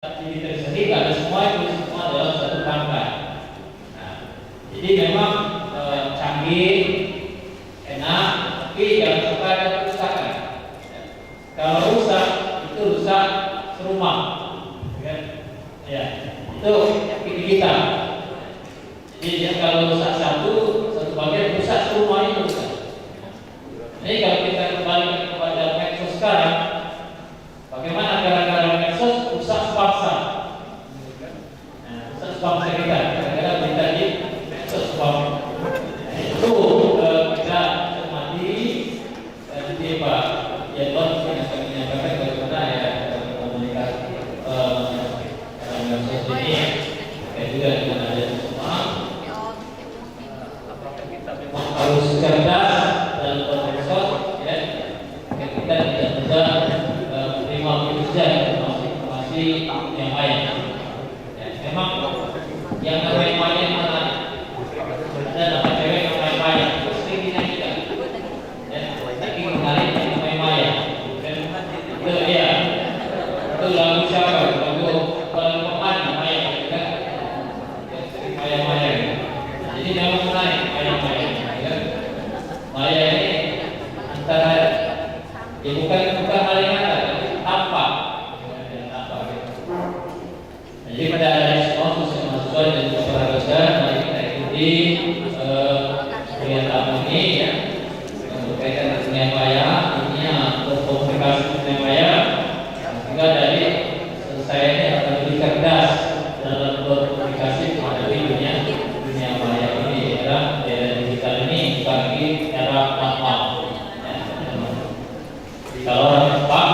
Aktivitas sendiri ada semua itu semua dalam satu rangka. Nah, jadi memang canggih, enak, tapi jangan sampai ada kerusakan. Ya. Kalau rusak itu rusak serumah, ya itu kita. Jadi ya, kalau rusak satu bagian rusak serumah itu rusak. Ini kalau kita kembali kepada medsos sekarang, bagaimana gara-gara medsos rusak bangsa? Nah, rusak bangsa kita gara-gara berita di medsos bangsa. Nah, itu kita cermati nanti Pak Yanton yang akan menyampaikan bagaimana ya komunikasi medsos ini, kayak juga dengan ada semua. Memang harus cerdas dalam bermedsos, ya. Kita tidak bisa menerima begitu saja informasi yang lain. Ya, memang yang namanya maya mana? Ada nama cewek yang namanya maya. Itu sering dinyanyikan. Ya, lagi menarik yang namanya maya. Itu ya. Itu lagu siapa? Lagu Peman Maya, kan? Ya, Maya Maya. Jadi memang menarik maya. Maya ini antara ya bukan hal yang ada, tapi tampak. Jadi pada respon sosial mahasiswa dan juga para dosen, mari kita ikuti pernyataan ini ya, yang berkaitan dengan maya, intinya berkomunikasi dengan maya, sehingga dari selesainya akan lebih cerdas dalam berkomunikasi menghadapi dunia maya ini, era digital ini bukan lagi era manual. Kalau orang Jepang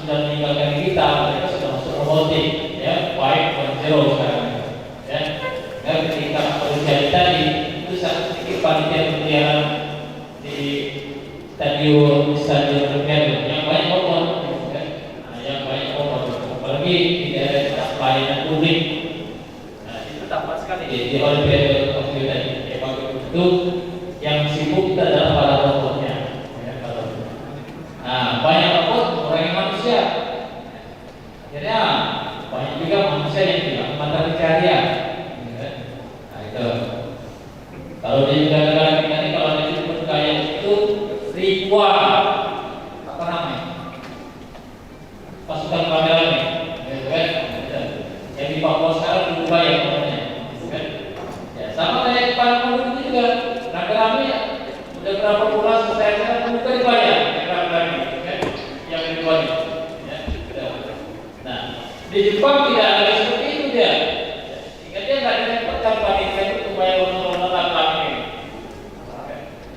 sudah meninggalkan kita, mereka sudah masuk robotik, ya, 5.0 sekarang, ya. Dan ketika polisi tadi itu sangat sedikit panitia pemeliharaan di stadion Ricardo, yang banyak robot, ya. Nah, yang banyak robot, apalagi di daerah pelayanan publik. Nah, itu tampak sekali di Olimpiade Tokyo tadi. Itu yang sibuk kita adalah para robotnya. Nah, banyak robot orang yang manusia. Akhirnya banyak juga manusia yang tidak mata pencarian. Nah, itu. Kalau di negara kita ini kalau disebut kaya itu ribuan apa namanya? Pasukan padawan, gitu kan? Yang di Papua sekarang berubah ya namanya, gitu kan? Ya, sama kayak Jepang dulu juga. Rame-rame udah berapa bulan selesai sekarang bukan dibayar. Di Jepang tidak ada seperti itu dia. Sehingga dia nggak dapatkan panitia itu supaya honor-honor ini.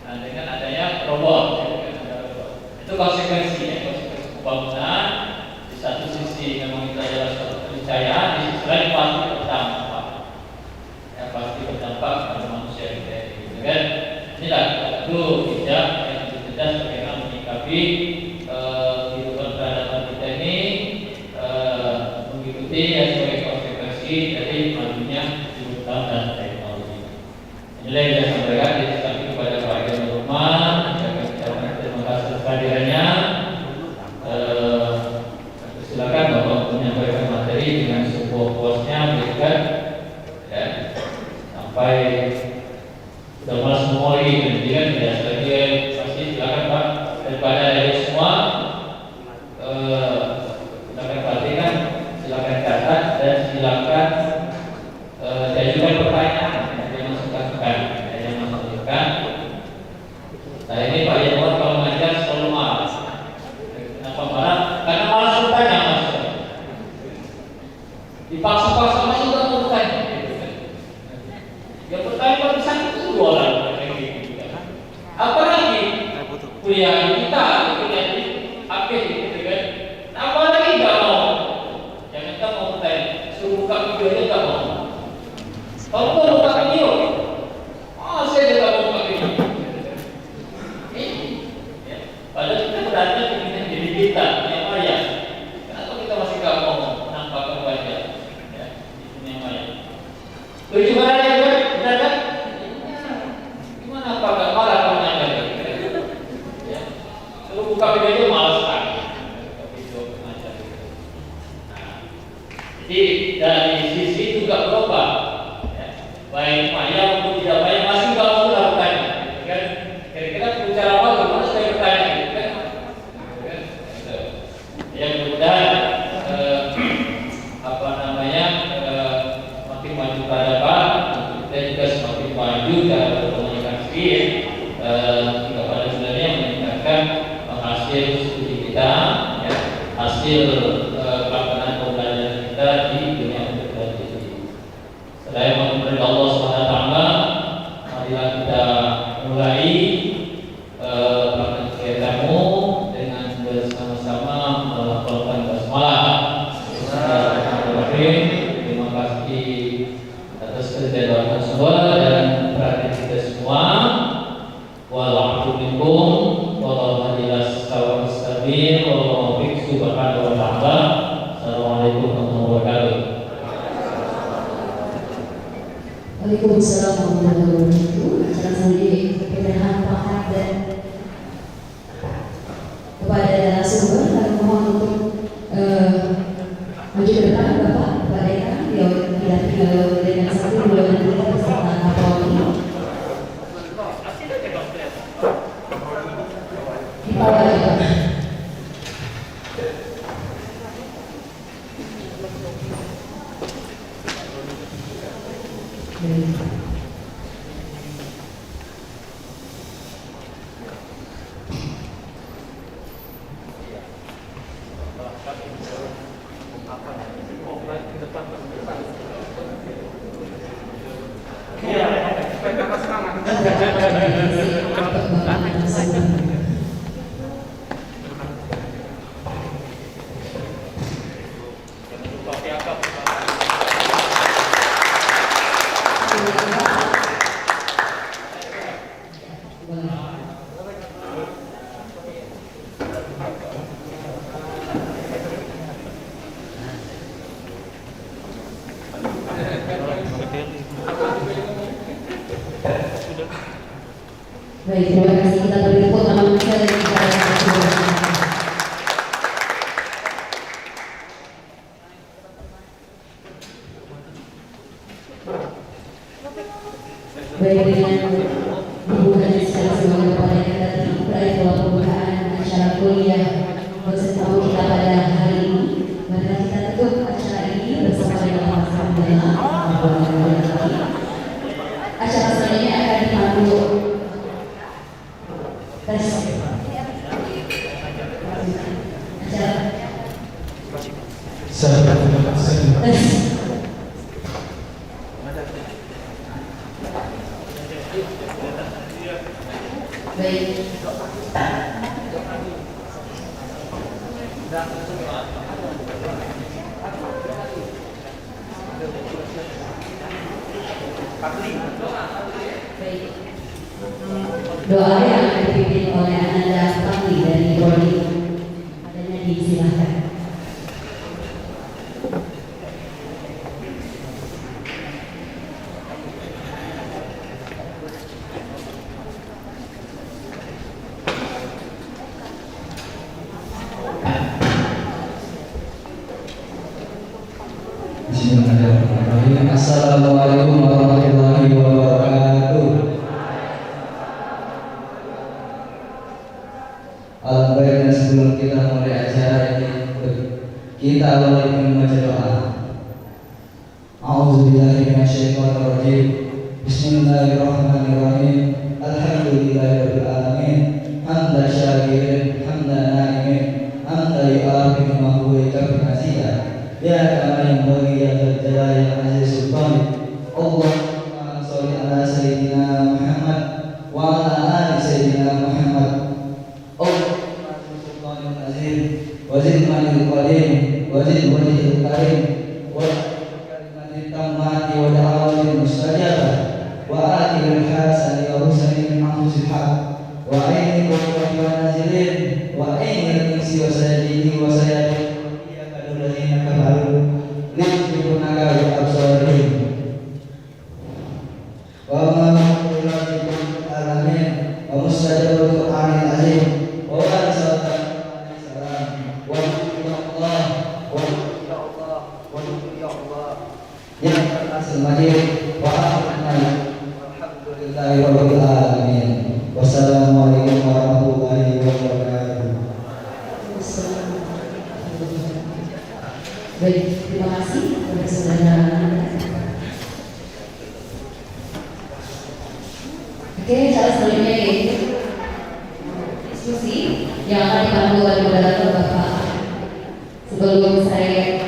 Nah, dengan adanya robot, itu konsekuensinya, konsekuensi pembangunan. Di satu sisi memang itu adalah suatu keniscayaan, di sisi lain pasti berdampak. Ya, pasti berdampak pada manusia kita, gitu kan? Inilah satu bijak yang cerdas bagaimana menyikapi kehidupan peradaban kita ini. Ya, sebagai konsekuensi dari majunya digital dan teknologi. Inilah yang saya sampaikan. Jadi kepada Pak Yanton Nurman, terima kasih kehadirannya. Silakan Bapak menyampaikan materi dengan sebuah puasnya, berikan ya, sampai sudah malas semua lagi. Kemudian tidak lagi pasti silakan Pak. Daripada dari semua silakan perhatikan. Silakan catat dan silakan ajukan pertanyaan yang masukkan. Nah, ini Pak Yanton kalau ngajar selalu malas. Kenapa malas? Karena malas bertanya mas. Dipaksa-paksa mas juga mau bertanya. Yang bertanya pada sana itu dua orang. Apalagi kuliah kita, kuliah di akhir gitu kan. Apalagi nggak mau. Suruh buka videonya tak mau. Kalau mau buka video, saya tidak mau buka video. Ya. Padahal kita berada di diri kita, yang maya. Kenapa kita masih nggak mau menampakkan wajah? Ya, di dunia maya. Tujuh hari ya, benar kan? Gimana apa nggak marah kalau nanya? Ya, suruh buka videonya malas sekali. Jadi dari sisi juga berubah, ya. Baik payah maupun tidak payah masih nggak mau melakukannya, gitu kan? Kira-kira bicara apa? Gimana saya bertanya, gitu kan? Gitu. Ya mudah-mudahan semakin maju peradaban, kita juga semakin maju dalam berkomunikasi, kepada sebenarnya meningkatkan hasil studi kita, ya, hasil pelaksanaan pembelajaran kita di dunia universitas ini. Selain mengucapkan Allah Subhanahu Wa Taala, marilah kita mulai kegiatanmu dengan bersama-sama melakukan basmalah. Terima kasih atas kerjaan semua dan perhatian kita semua. Waalaikumsalam warahmatullahi wabarakatuh. Assalamualaikum warahmatullahi wabarakatuh. Waalaikumsalam warahmatullahi wabarakatuh. Acara sendiri penyerahan pangkat dan kepada narasumber, kami mohon untuk maju ke depan, Bapak, Bapak Dekan, beliau dengan satu beliau nanti beserta Kapolri. Di bawah ya, Pak. Baik, terima kasih. Kita beri tepuk tangan sekali kepada narasumber. Baik, dengan pembukaan secara sebagai kepada yang datang mempelai dalam pembukaan acara kuliah dosen tamu kita pada hari ini. Mari kita tutup acara ini bersama dengan alhamdulillah. Acara selanjutnya akan dipandu tes baik. Doa yang akan dipimpin oleh Ananda Fakri dari Prodi. Adanya disilahkan. Bismillahirrahmanirrahim. Assalamualaikum warahmatullahi wabarakatuh. Alhamdulillah, sebelum kita mulai acara ini, kita awali dengan membaca doa. A'udzubillahi minasyaitonirrajim. Bismillahirrahmanirrahim. Alhamdulillahirabbil alamin. Hamdan syakirin, hamdan na'imin, hamdan yu'afiqu ma huwa yakfi mazida. Ya kama yang bagi ya terjaya yang aziz sultan. Allahumma sholli ala sayyidina Muhammad wa ala ali sayyidina Muhammad. Allahumma sultanil azim wa zid manil qadim wa zid wajhil karim wa kalimatit tammati wa da'awatil mustajabah wa atil hasani wa husani min anfusil haq wa aini wa nazilin wa aini al-insi wa sayyidini wa sayyidini yang berhasil majid wa alhamdulillahi alamin. Wassalamualaikum warahmatullahi wabarakatuh. Baik, terima kasih kepada saudara. Oke, cara selanjutnya yaitu diskusi yang akan dipandu oleh moderator Bapak. Sebelum saya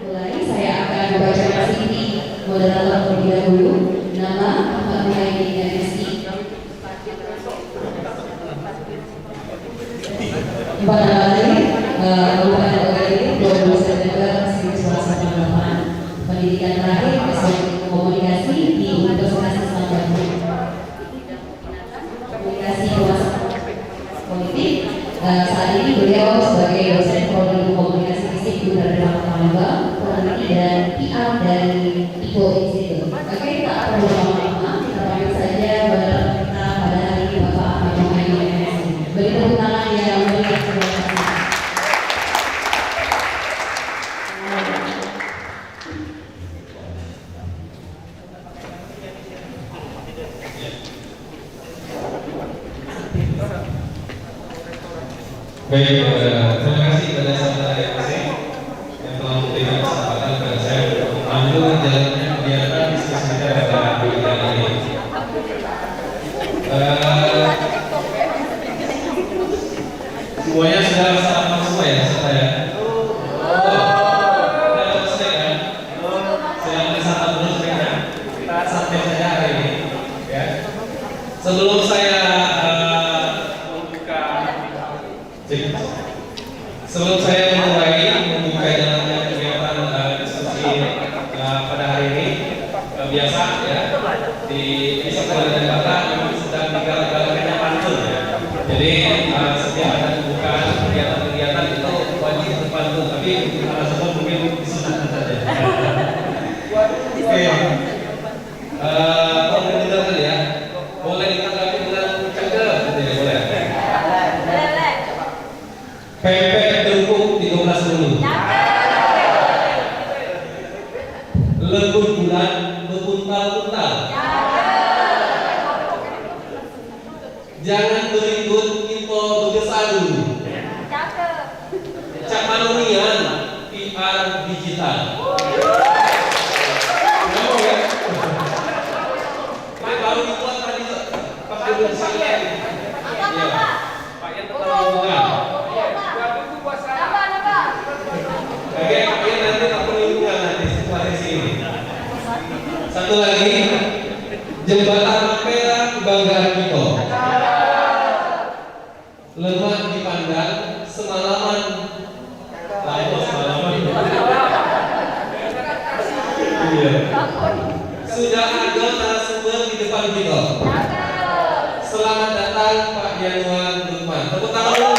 mulai, saya akan membacakan CV moderator terlebih dahulu. Nama Ahmad Muhammad MSI. 4 Januari, Kabupaten Bogor, 20 September 1998. Pendidikan terakhir S1 Komunikasi di Universitas Islam Bandung. Komunikasi politik. Saat ini beliau sebagai dosen prodi komunikasi fisik Universitas Palembang, peneliti dan PR dari IPO Institute. Oke, tak perlu lama-lama, kita panggil saja moderator kita pada hari ini Bapak Ahmad Muhammad MSI. Beri tepuk tangan yang meriah. Baik, terima kasih kepada saudara MC yang telah memberikan kesempatan kepada saya untuk memandu jalannya kegiatan diskusi kita pada pagi ini. Semuanya sudah sama semua ya, saya. Sebelum saya memulai membuka jalannya kegiatan diskusi pada hari ini, biasa ya di sekolah dan bapak memang sedang digalak-galakannya pantun ya. Jadi setiap ada pembukaan kegiatan-kegiatan itu wajib berpantun, tapi sebelum mungkin disunahkan saja. Oke, kalau benar tadi ya, boleh ditanggapi dengan cakep, tidak boleh. Pepek tengkuk 13 dulu. Lembut bulan berpuntal-puntal. Jangan berikut info bergesa dulu. Cak Manunian PR digital. Kamu ya? Pak baru dibuat tadi pakai saya. Iya. Pak yang terlalu bukan. Oke, ini nanti tak perlindungan nanti setelah di sini. Satu lagi, jembatan Ampera kebanggaan kita. Lemah dipandang semalaman. Semalaman. Iya. Sudah ada narasumber di depan kita. Selamat datang Pak Yanuar Lukman. Tepuk tangan dulu.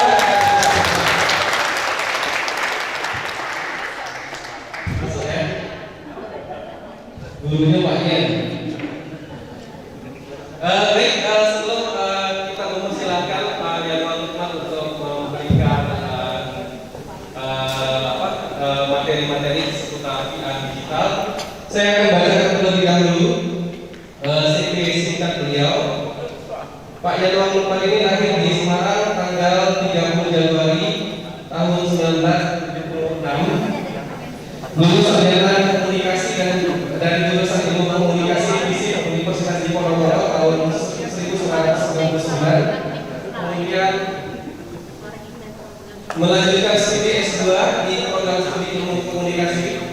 Gurunya Pak Yen. Baik, sebelum kita mempersilahkan Pak Yanuar Lukman untuk memberikan materi-materi seputar PR digital, saya akan bacakan terlebih dahulu CV singkat beliau. Pak Yanuar Lukman ini lahir di Semarang tanggal 30 Januari tahun 1976. Lulus sarjana komunikasi dan dari jurusan ilmu komunikasi FISIP Universitas Diponegoro tahun 1999. Kemudian melanjutkan studi S2 di program studi ilmu komunikasi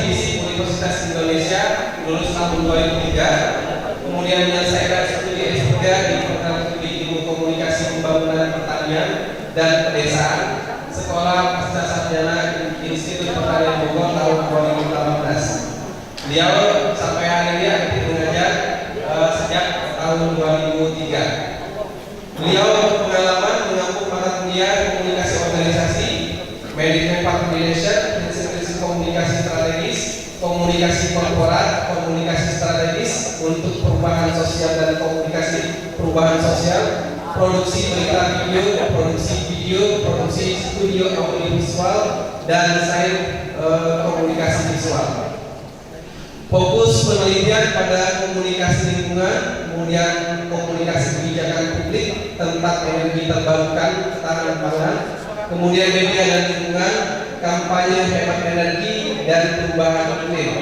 FISIP Universitas Indonesia, lulus tahun 2003. Kemudian menyelesaikan studi S3 di program studi ilmu komunikasi pembangunan pertanian dan pedesaan, Sekolah Pasca Sarjana Institut Pertanian Bogor tahun 2018. Beliau sampai hari ini aktif mengajar sejak tahun 2003. Beliau berpengalaman menempuh mata kuliah komunikasi organisasi, management public relation, prinsip-prinsip komunikasi strategis, komunikasi korporat, komunikasi strategis untuk perubahan sosial dan komunikasi perubahan sosial, produksi berita video, produksi video, produksi studio audiovisual, dan sains komunikasi visual. Fokus penelitian pada komunikasi lingkungan, kemudian komunikasi kebijakan publik tentang energi terbarukan, ketahanan pangan, kemudian media dan lingkungan, kampanye hemat energi dan perubahan iklim.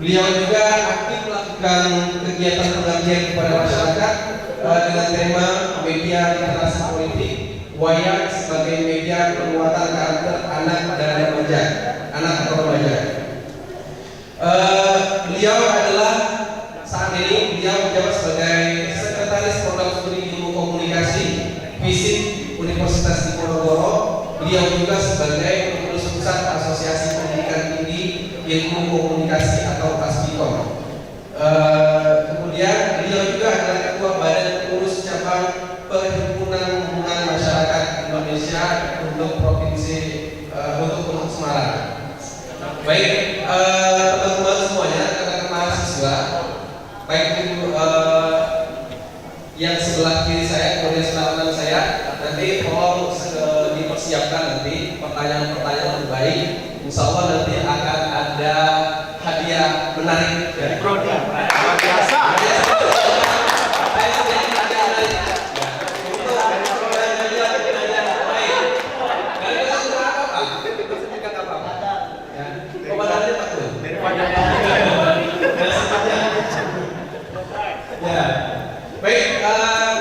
Beliau juga aktif melakukan kegiatan pengabdian kepada masyarakat dengan tema media literasi politik, wayang sebagai media penguatan karakter anak dan remaja, anak atau remaja. Beliau adalah saat ini beliau menjabat sebagai sekretaris program studi ilmu komunikasi FISIP Universitas Diponegoro. Beliau juga sebagai pengurus pusat Asosiasi Pendidikan Tinggi Ilmu Komunikasi atau ASPIKOM. Kemudian beliau juga adalah ketua badan pengurus cabang Perhimpunan Hubungan Masyarakat Indonesia untuk provinsi untuk Semarang. Baik, teman-teman semuanya, rekan-rekan mahasiswa, baik itu yang sebelah kiri saya, kemudian sebelah kanan saya, nanti tolong dipersiapkan nanti pertanyaan-pertanyaan terbaik. Insya Allah nanti akan ada hadiah menarik dari program. Luar biasa. Baik,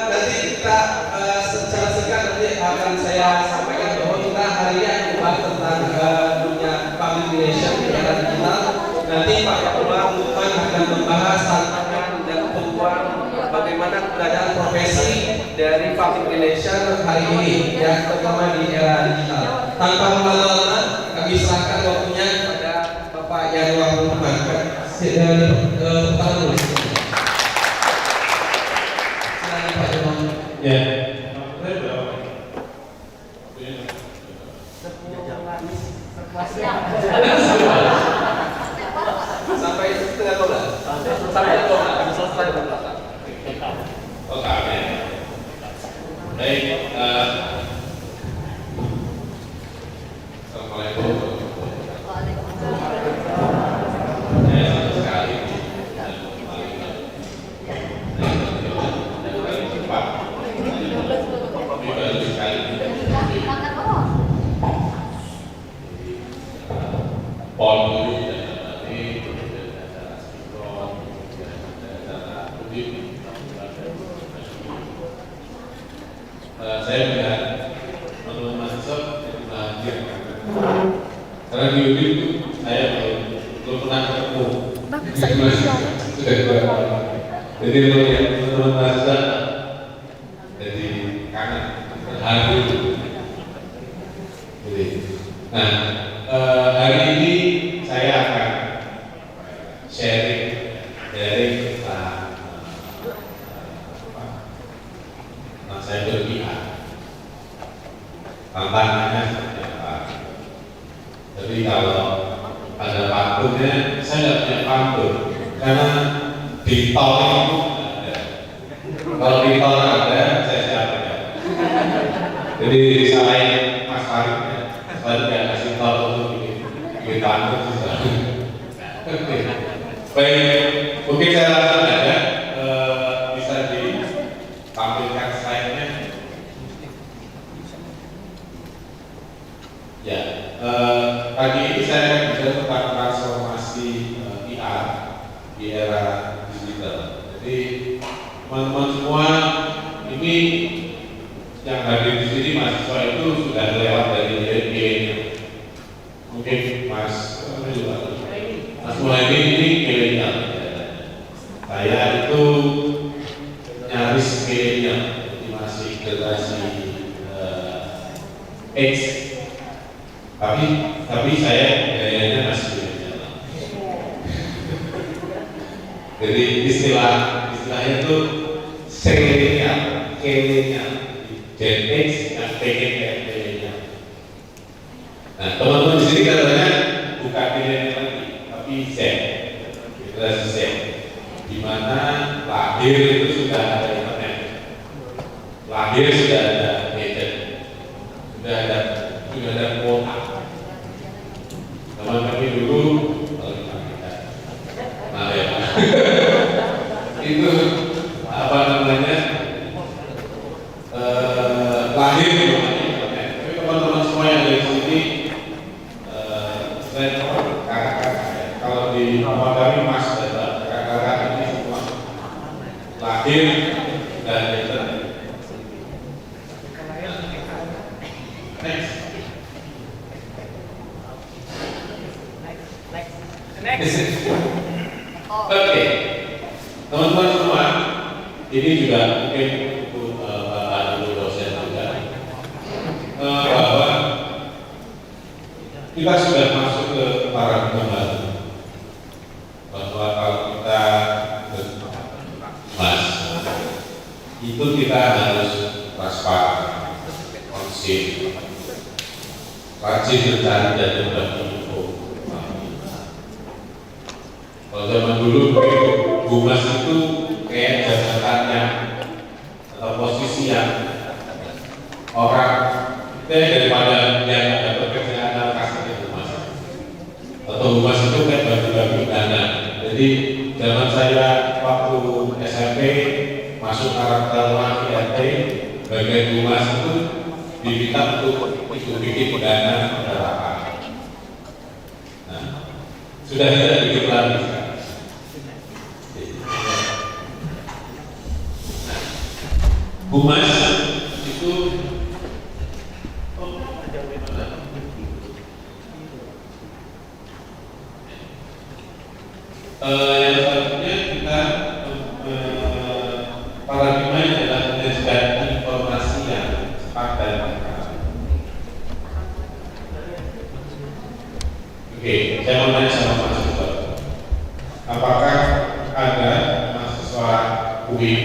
nanti kita secara singkat nanti akan saya sampaikan bahwa kita hari ini akan membahas tentang dunia public relation di era digital. Nanti Pak Ketua Lukman akan membahas tantangan dan peluang bagaimana keberadaan profesi dari public relation hari ini, ya, terutama di era digital. Tanpa lama-lama, kami serahkan waktunya kepada Bapak Yanwar Lukman. Ya. Sampai setengah 12. Sampai 12. Kami selesai berlaku. Oke. Baik. Assalamualaikum. Saya melihat teman-teman mahasiswa yang bahagia karena di UIN itu saya belum pernah ketemu. Jadi melihat teman-teman mahasiswa jadi kangen terharu. Nah, hari ini saya akan sharing dari saya berpihak. Tantangannya seperti apa? Jadi kalau ada pantunnya, saya tidak punya pantun karena di tol itu ada. Kalau di tol ada, saya siapa ya? Jadi selain Mas Farid, saya tidak kasih tol untuk bikin pantun juga. Baik, mungkin saya langsung aja bisa ditampilkan slide-nya. Ya, pagi ini saya akan bicara tentang transformasi PR di era digital. Jadi teman-teman semua ini yang hadir di sini mahasiswa itu sudah lewat dari milenial. Mungkin Mas Muhammad ini milenial. Saya itu nyaris milenial, jadi masih generasi X. Tapi saya gayanya masih milenial. Jadi istilahnya itu selenial, Gen X yang pengen kayak milenial. Nah, teman-teman di sini katanya bukan milenial lagi, tapi Z, generasi Z, di mana lahir itu sudah ada internet, lahir sudah ada gadget, sudah ada kuota. Zaman kami dulu, nah ya, itu apa namanya lahir di rumah internet. Tapi teman-teman semua yang dari sini, saya kakak-kakak, kalau di rumah kami mas dan kakak-kakak ini semua lahir dan internet. Next. Oke, teman-teman semua, ini juga mungkin untuk bapak ibu dosen juga, bahwa kita sudah masuk ke paradigma baru, bahwa kalau kita mas, itu kita harus transparan, konsisten, rajin mencari dan berbagi info. Kalau zaman dulu humas itu kayak jabatannya atau posisi yang orang daripada yang ada pekerjaan kasihnya humas, atau humas itu kayak bagi-bagi dana. Jadi zaman saya waktu SMP masuk karakter IRT, bagian humas itu diminta untuk bikin dana pendapatan. Nah, sudah tidak bikin lagi. Humas itu yang selanjutnya kita paradigmanya adalah menyajikan informasi yang cepat dan akurat. Oke, saya mau tanya sama mahasiswa, apakah ada mahasiswa UI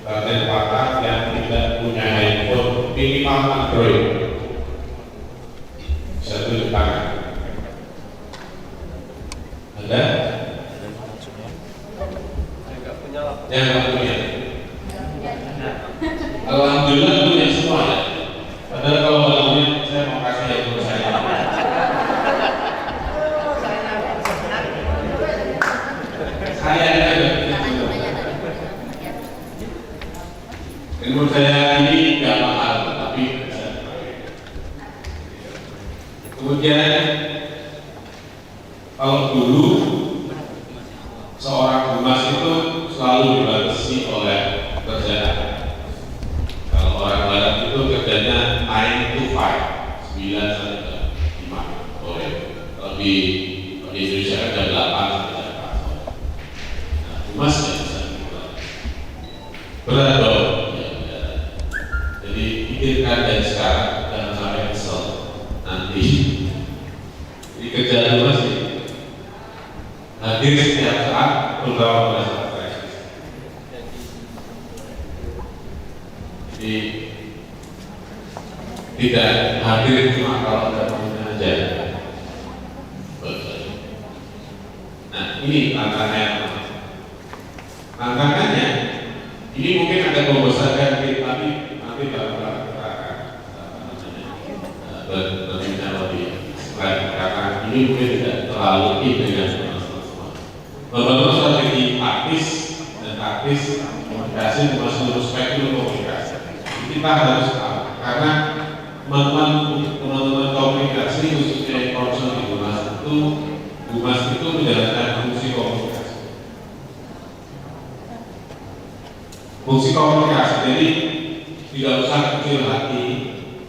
Kabupaten Kota yang tidak punya handphone minimal Android? Bisa tunjuk tangan. Ada? Yang nggak punya. Alhamdulillah punya semua ya. Padahal kalau nggak punya, saya mau kasih yang menurut saya. Saya ada. Menurut saya ini nggak mahal, tapi bisa dipakai. Kemudian kalau dulu seorang humas itu selalu dibatasi oleh kerjaan. Kalau orang barat itu kerjanya 9 to 5, 9 sampai 5 sore. Kalau di Indonesia kan jam 8 sampai jam 4 sore. Nah, humas nggak bisa gitu. Berat dong. Jadi pikirkan dari sekarang, jangan sampai kesel nanti. Jadi kerjaan humas sih hadir setiap saat, terutama pada saat krisis. Jadi tidak hadir cuma kalau ada pemimpin aja. Nah, ini tantangannya. Ini mungkin akan membosankan kita, tapi nanti bakal kita berbicara lebih selain karena ini mungkin tidak terlalu dengan membangun strategi taktis dan taktis komunikasi termasuk seluruh spektrum komunikasi. Kita harus tahu karena teman-teman komunikasi khususnya yang concern di humas itu menjalankan fungsi komunikasi. Fungsi komunikasi, jadi tidak usah kecil hati.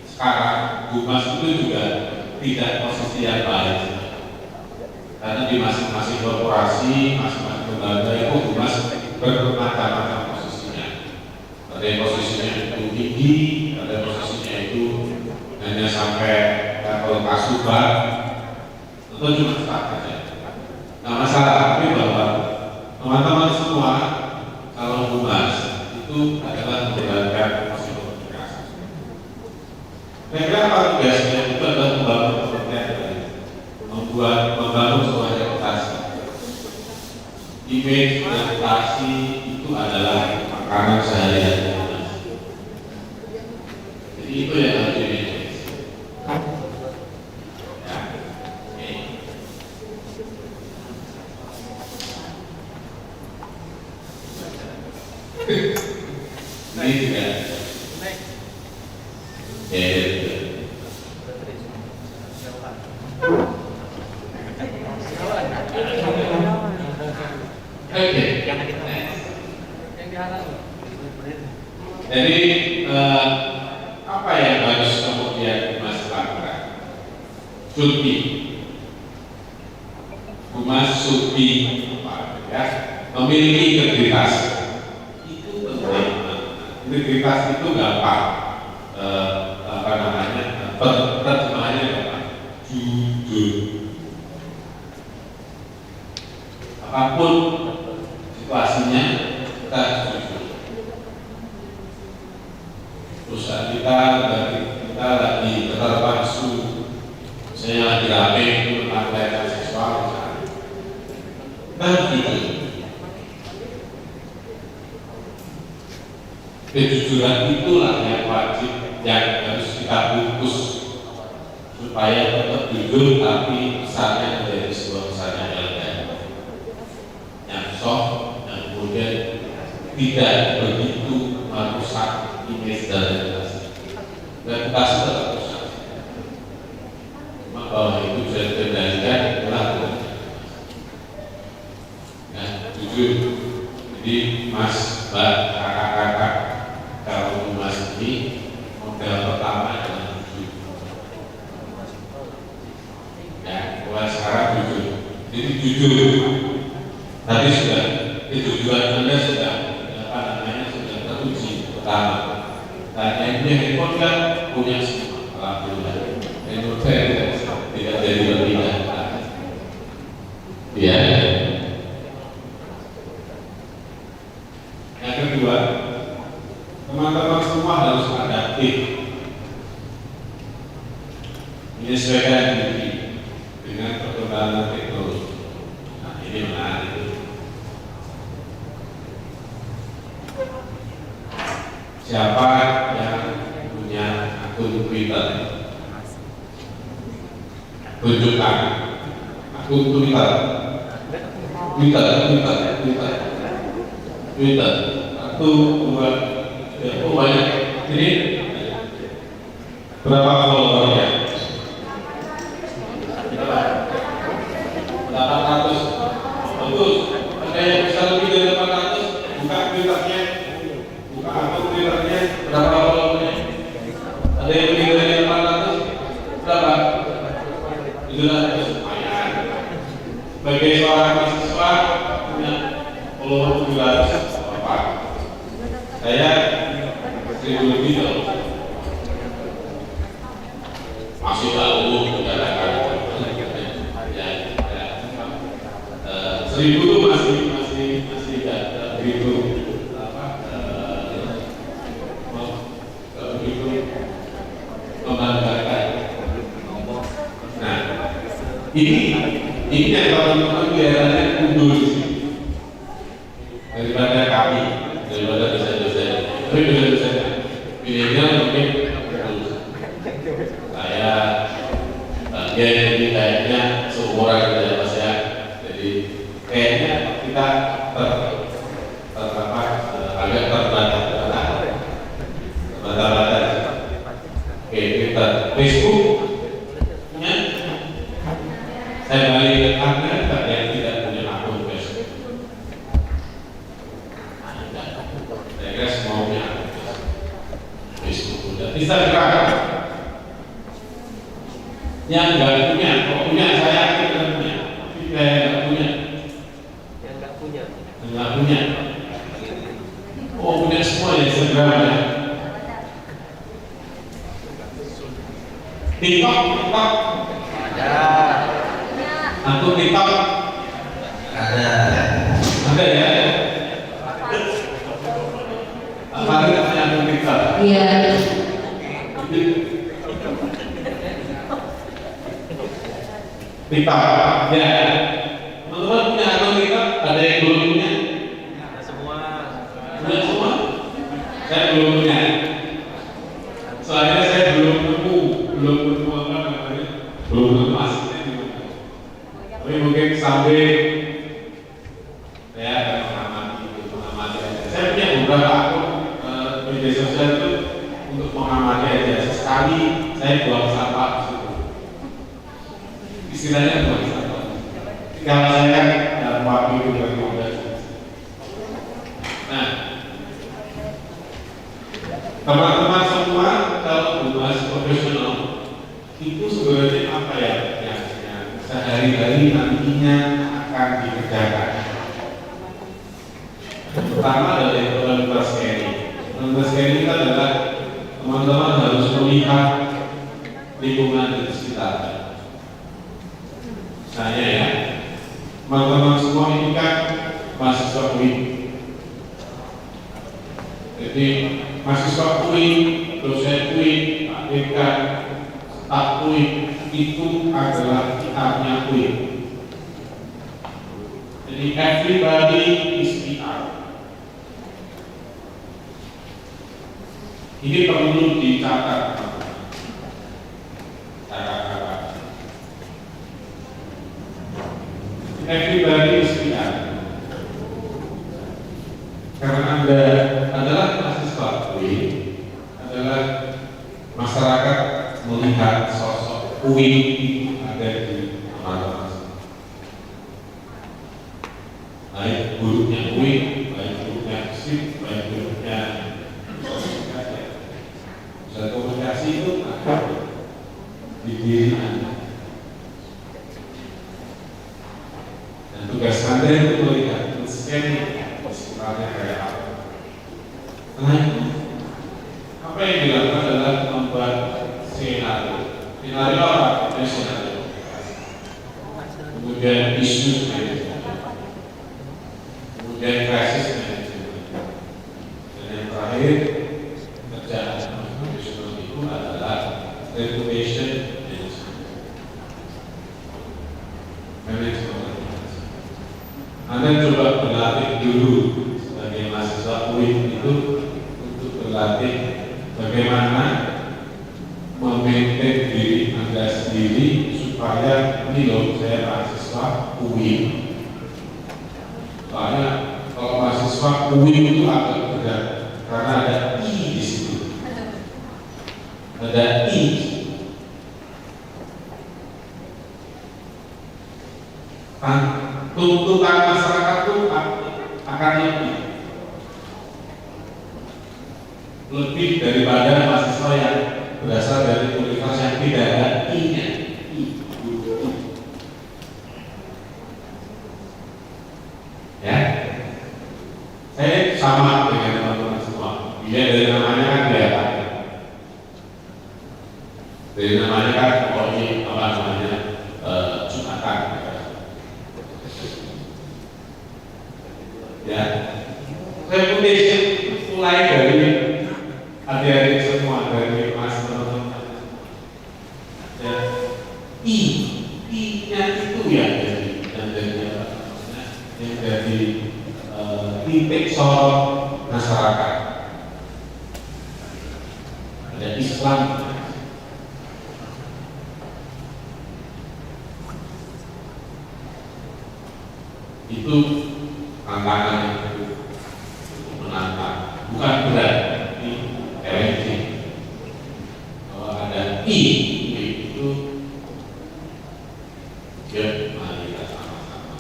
Sekarang humas itu juga tidak posisi yang baik. Karena di masing-masing korporasi, masing-masing lembaga itu humas bermacam-macam posisinya. Ada yang posisinya itu tinggi, ada posisinya itu hanya sampai level kasubag, atau cuma staf saja. Nah, masalah tapi bahwa teman-teman semua kalau humas itu adalah menjalankan fungsi komunikasi. Mereka apa tugasnya itu adalah membangun kepercayaan, membangun sebuah reputasi. Image reputasi itu adalah makanan sehari-hari. Jadi itu yang harus dimanage. Ya. ini juga jadi apa yang harus kemudian Humas lakukan? Supi Humas Supi ya, memiliki integritas itu penting. Integritas itu gampang, apa namanya, terjemahannya gampang, jujur. Apapun situasinya kita jujur. Perusahaan kita lagi terpaksa, misalnya lagi rame itu tentang pelecehan seksual misalnya, kan gitu. Kejujuran itulah yang wajib, yang harus kita bungkus supaya tetap jujur tapi pesannya menjadi sebuah pesan yang elegan, yang soft, yang kemudian tidak begitu merusak image dan reputasi tetap rusak. Cuma bahwa itu bisa dikendalikan adalah ya, jujur. Jadi Mas, Mbak, kakak-kakak, kalau Mas ini model pertama adalah jujur. Ya, mulai sekarang jujur. Jadi jujur. Tadi sudah kejujuran Anda sudah apa namanya sudah teruji pertama. Dan yang punya handphone kan punya semua. Alhamdulillah. Menurut saya tidak jadi berbeda. Ya. Yang kedua, teman-teman semua harus adaptif, menyesuaikan diri dengan perkembangan teknologi. Nah, ini menarik. Siapa yang punya akun Twitter? Tunjukkan akun Twitter. Satu, dua, tiga, banyak. Ini berapa followernya? 800. Bagus. Ada yang bisa lebih dari 800? Buka Twitternya. Buka akun Twitternya. Berapa followernya? Ada yang lebih dari 800? Berapa? 700. Lumayan. Sebagai seorang mahasiswa punya follower 700. Saya 1000 lebih loh. Masih tahu mengatakan ya, 1000 itu masih tidak begitu begitu membanggakan. Nah, ini yang teman-teman biasanya undur daripada kami, daripada dosen-dosen. Tapi dosen-dosen pilihnya mungkin saya jadi kayaknya seumuran dengan Mas ya. Jadi kayaknya kita agak terbatas. Oke, kita Facebook nya saya balik ke Anda yang tidak punya akun Facebook. Saya kira semua punya akun Facebook. Instagram yang nggak punya, kalau punya saya tidak punya, tapi saya nggak punya. Yang nggak punya. Oh, punya semua ya Instagram ya. TikTok ada. Akun TikTok ada ya. Apa lagi punya akun TikTok? Iya. TikTok ya. Teman-teman punya akun TikTok? Ada yang belum punya? Punya semua? Saya belum punya. Soalnya saya belum nemu apa namanya, belum nemu aslinya di mana. Tapi mungkin sampai saya akan mengamati. Saya punya beberapa akun saya buang sampah di situ. Istilahnya buang sampah. Kalau saya dalam waktu itu berkomunikasi. Nah, teman-teman semua kalau Humas profesional itu sebenarnya apa ya? Sehari-hari nantinya akan dikerjakan. Pertama adalah evaluasi scanning. Evaluasi scanning itu adalah teman-teman harus melihat lingkungan di sekitar. Saya ya, teman-teman semua ini kan mahasiswa UI. Jadi mahasiswa UI, dosen UI, Pak Dekan, staf UI itu adalah kitabnya UI. Jadi everybody is PR. Ini perlu dicatat. Everybody is PR. Karena Anda adalah mahasiswa UI, adalah masyarakat melihat sosok UI ada di mana-mana. Baik buruknya UI, baik buruknya FISIP, baik buruknya komunikasi itu ada di diri Anda. Dan tugas Anda itu melihat scanning sekitarnya kayak apa. Setelah itu, apa yang dilakukan adalah membuat skenario. Skenario apa? Skenario. Kemudian isu manajemen, kemudian krisis manajemen, dan yang terakhir kerjaan profesional itu adalah reputation management. Anda coba berlatih dulu sebagai mahasiswa UI itu untuk berlatih bagaimana memaintain diri Anda sendiri supaya ini loh saya mahasiswa UI. Soalnya kalau mahasiswa UI itu agak berat karena ada I di situ. Ada I. Tuntutan masyarakat itu akan lebih daripada mahasiswa yang berasal dari universitas yang tidak ada I-nya. Ya, saya sama dengan teman-teman semua. Dia dari namanya kan kelihatan. Dari namanya kan pokoknya apa namanya Jumatan. Ya, reputation mulai dari adik-adik semua, dari mas teman-teman. Ya, I-nya itu ya yang jadi titik sorot masyarakat. Ada Islam. Itu tantangan itu menantang, bukan berat, ini challenging. Kalau ada I itu, ya mari kita sama-sama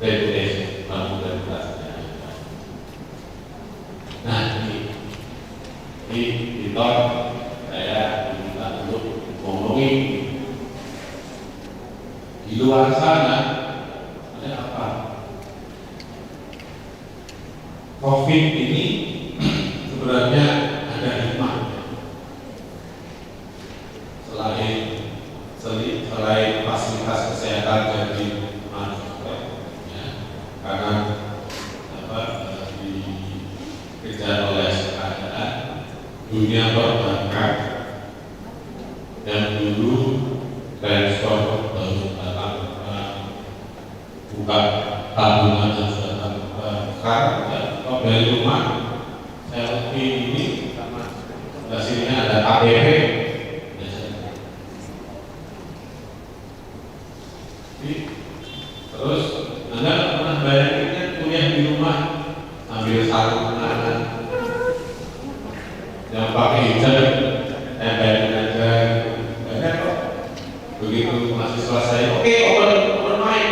regulasi bangun dan berasnya. Nah ini Tor saya diminta untuk ngomongin di luar sana ada apa? COVID ini sebenarnya ada hikmah. Selain fasilitas kesehatan jadi maju, ya, karena dikejar oleh keadaan dunia perbankan yang dulu transfer baru datang buka tabungan yang sudah terbuka. Sekarang kalau dari rumah selfie ini sama di sini ada KTP. Terus Anda pernah bayangin kuliah di rumah sambil sarungan yang pakai hijab, bayangin aja begitu mahasiswa saya, oke, open mic.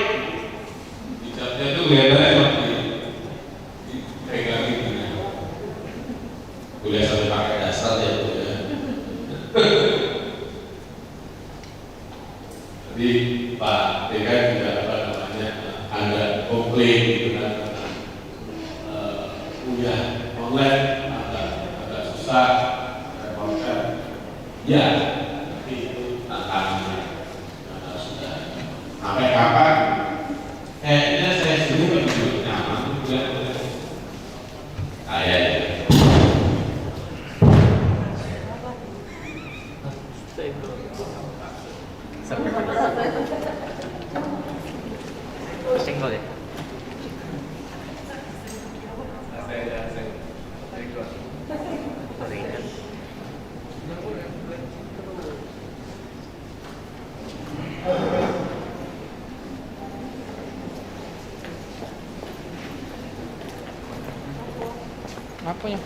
Hijabnya itu kelihatannya seperti pegang gitu ya. Kuliah sampai pakai dasar ya Bu ya. Jadi Pak DK juga apa namanya ada komplain gitu kan, kuliah online agak susah, repotkan. Ya, tapi itu tantangannya sudah. Sampai kapan? Kayaknya saya sendiri juga nyaman juga. Kayak Senggol ya? Apa ya?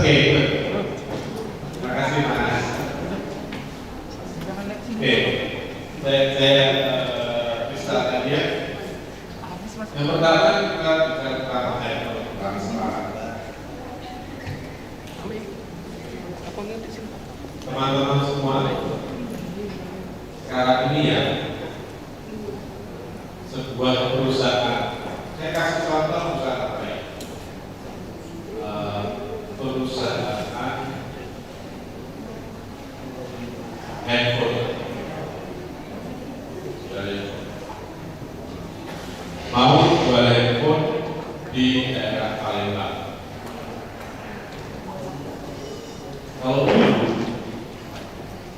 Oke, terima kasih Mas. Oke, saya bisa tadi ya. Yang pertama kita bicara tentang transparan. Teman-teman semua, sekarang ini ya, sebuah perusahaan. Saya kasih contoh perusahaan apa ya? Perusahaan handphone. Mau jual handphone di daerah Palembang. Kalau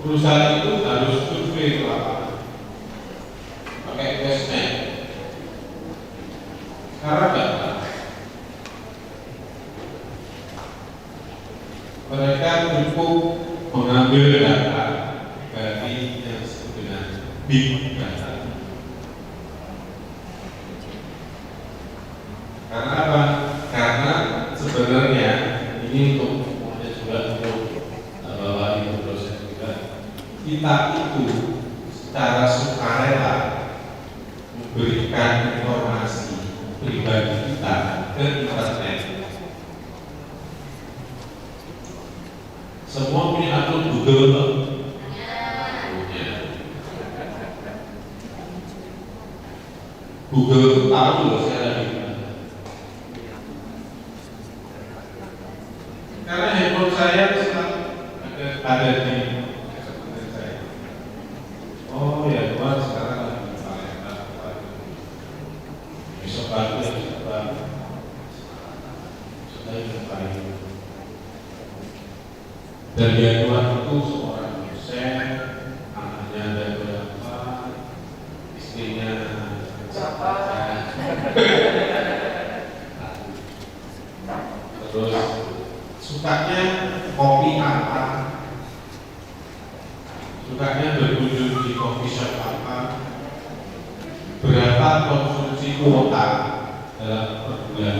perusahaan itu harus survei ke lapangan, pakai investment. Sekarang enggak. Mereka cukup mengambil data dari yang disebut dengan big data. Karena apa? Karena sebenarnya ini untuk juga untuk bahwa itu proses juga kita itu secara sukarela memberikan informasi pribadi kita ke internet. Semua punya akun Google Pak? Punya. Google tahu loh saya lagi dimana. Karena handphone saya selalu ada di handphone saya. Oh ya Tuhan, sekarang lagi di Palembang. Besok pagi ya besok pagi. Sudah yang dan dia Tuhan itu seorang dosen, anaknya ada berapa, istrinya siapa, terus sukanya kopi apa, sukanya berkunjung di coffee shop apa, berapa konsumsi kuota dalam per bulan,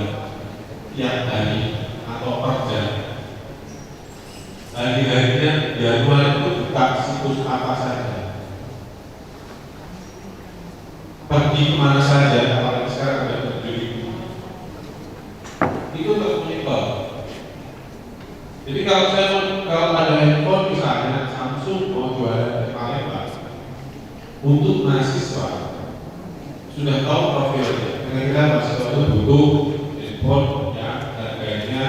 tiap hari atau per jam. Hari-harinya jadwal itu buka situs apa saja, pergi kemana saja, apalagi sekarang ada berdiri itu termonitor. Jadi kalau ada handphone misalnya Samsung mau jualan di Palembang, untuk mahasiswa sudah tahu profilnya, kira-kira mahasiswa itu butuh handphone yang harganya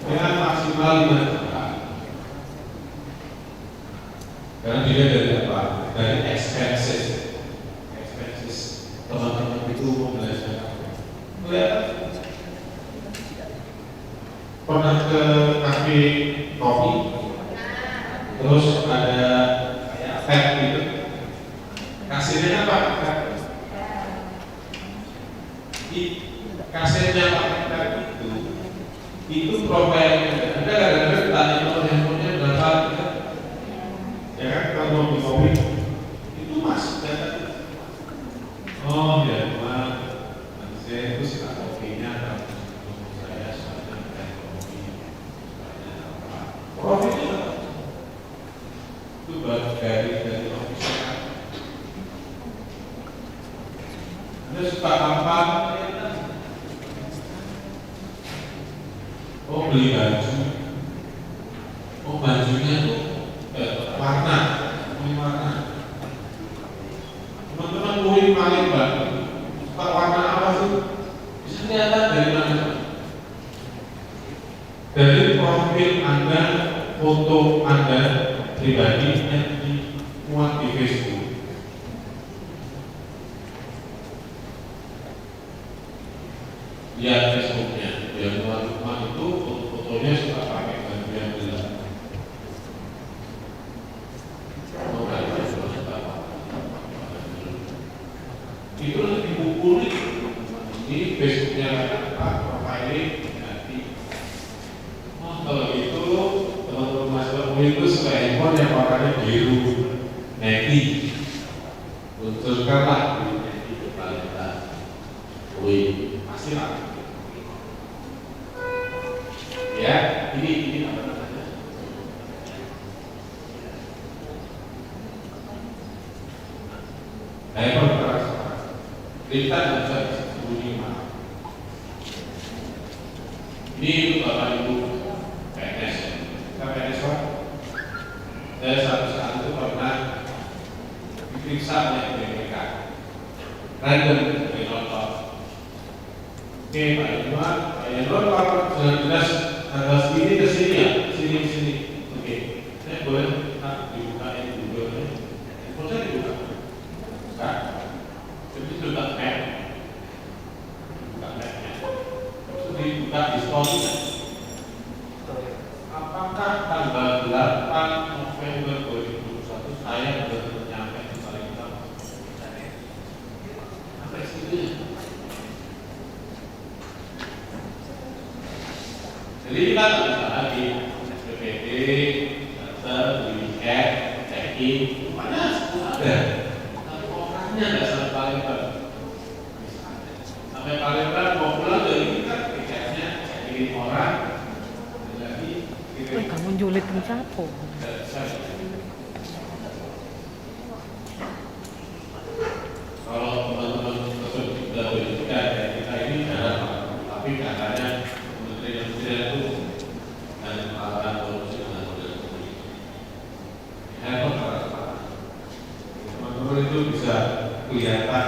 dengan maksimal 5 juta. Karena dilihat dari apa? ke kafe kopi, terus ada teh gitu. Kasirnya apa? Kasirnya pakai teh itu profilnya. Ada kadang-kadang tanya nomor handphonenya berapa? Ya kan kalau mau di kopi itu masuk data. Oh ya, Pak. Saya itu suka kopinya. Saya suka teh kopi. Profilnya itu dari official. Anda suka apa? Oh beli baju. Oh bajunya tuh warna, pilih warna. Teman-teman pilih paling bagus. Suka warna apa sih? Bisa kelihatan dari mana? Dari profil Anda, foto Anda pribadi yang dimuat di Facebook. Lihat Facebooknya, yang muat itu fotonya suka pakai baju yang gelap. Itu nanti dipukuli di Facebooknya Pak profile nanti. Oh, kalau itu teman-teman mahasiswa itu suka handphone yang warnanya biru navy, munculkanlah di navy depan kita. Wih, pasti lah. Ya, ini apa namanya? Handphone keras. Kita bisa disembunyi mana? Ini Bapak Ibu PNS, PNS Pak. Saya satu saat itu pernah diperiksa oleh BPK. Random dari nonton. Oke Pak Iwan, Pak Iwan kalau jelas tanggal segini ke sini ya, sini. Oke, saya boleh dibukain dulu. Boleh dibuka? Buka. Jadi sudah map, buka mapnya. Terus dibuka diskonnya. Apakah tanggal 8 November 2021 saya benar-benar nyampe di Palembang? Sampai situ. Jadi kita tak bisa lagi PPT, daftar, lihat, check-in, mana ada. Tapi orangnya nggak sampai Palembang. Sampai Palembang mau pulang dari kita, tiketnya check-in orang, lagi. Kamu julitin siapa? Kalau teman-teman tersebut sudah verifikasi kita ini adalah, tapi katanya Menteri itu dan melakukan korupsi dengan model ini. Handphone keras. Teman-teman itu bisa kelihatan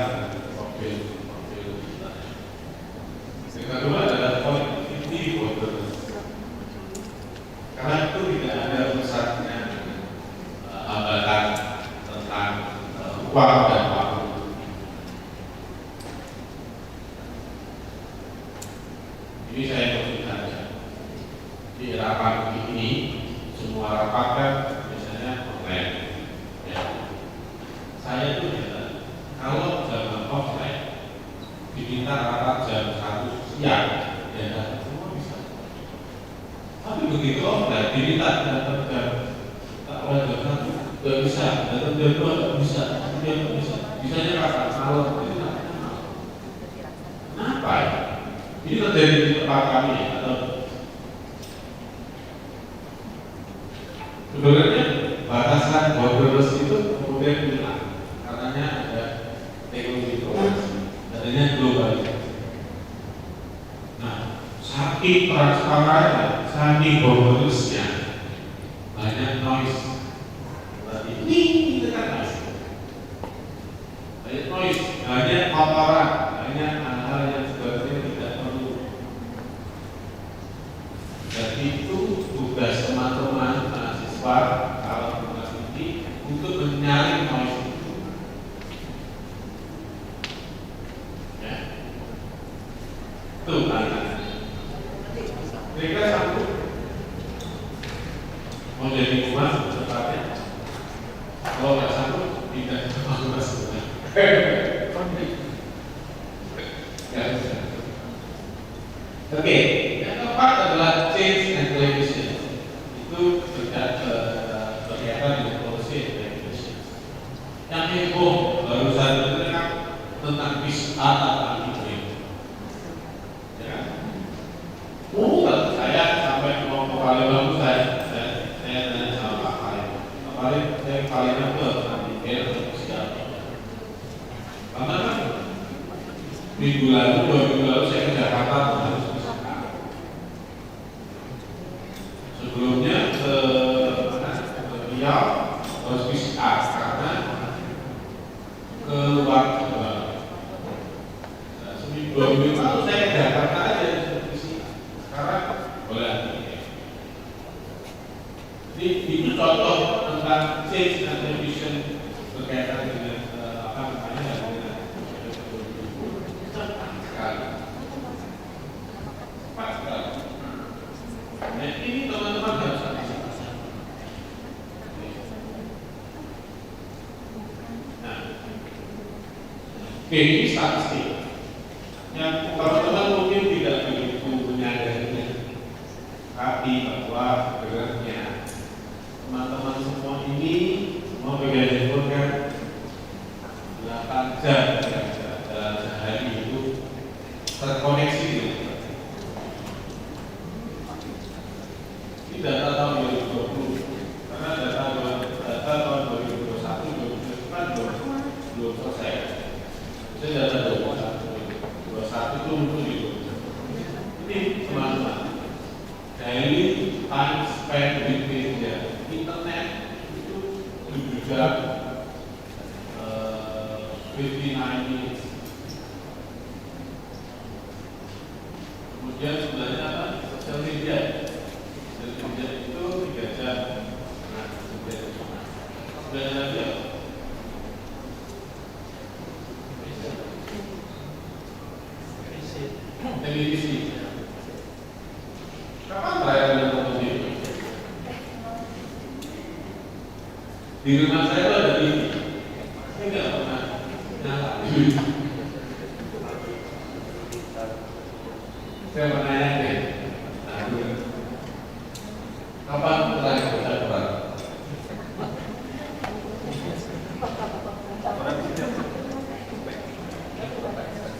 profil kita. Yang kedua adalah connectivity borders. Karena itu tidak ada pusatnya hambatan tentang uang dan waktu. Ini saya berbicara di rapat ini, semua rapat kan biasanya online. Ya. Saya itu ya, kalau jam offline diminta rapat jam 1 siang, ya semua bisa. Tapi begitu offline diminta datang jam tak oleh jam 1 nggak bisa, datang jam 2 nggak bisa, nggak bisa. Bisanya rapat malam, kenapa ya? Ini terjadi di tempat kami atau sebenarnya batasan borderless itu kemudian hilang karena ada teknologi informasi, adanya globalisasi. Nah, saking transparannya, saking borderlessnya banyak noise. Berarti ini kan noise. Banyak noise, banyak paparan, banyak hal-hal yang sebenarnya tidak perlu. Jadi itu tugas teman-teman mahasiswa kalau tugas ini untuk menyaring noise itu. Ya, itu kalian. Mereka satu Ya. Oke, yang keempat adalah change and regulation. Itu berkaitan dengan policy and regulation. Yang heboh barusan itu kan tentang PCR atau hibrid. Ya. Saya sampai mau ke Palembang saya tanya sama Pak Palembang. Pak Palembang saya Palembang itu nanti atau siapa? Karena kan minggu lalu, 2 minggu lalu saya ke Jakarta harus PCR. Sebelumnya ke Riau harus PCR karena keluar Jawa. Seminggu 2 minggu lalu saya ke Jakarta aja PCR. Sekarang boleh. Jadi itu contoh tentang change and revision berkaitan dengan apa namanya dengan sekali. Cepat sekali. Nah ini teman-teman harus antisipasi. Nah, oke ini statistik yang teman-teman mungkin tidak begitu menyadarinya, tapi bahwa sebenarnya teman-teman semua ini semua pegang handphone kan 8 jam dalam sehari itu terkoneksi dengan internet. Ini data tahun 2020 karena data tahun 2021 kan belum selesai. Saya data 2021 itu muncul di 2021. Ini teman-teman daily time spent with media internet itu 7 jam 59 minutes. Kemudian sebenarnya apa? Sosial media. Sosial media itu 3 jam. Nah, sebenarnya lagi apa? Televisi. Kapan terakhir nonton TV? Di rumah saya itu ada TV. Saya nggak pernah nyala. Saya menanya deh. Kapan terakhir kita keluar?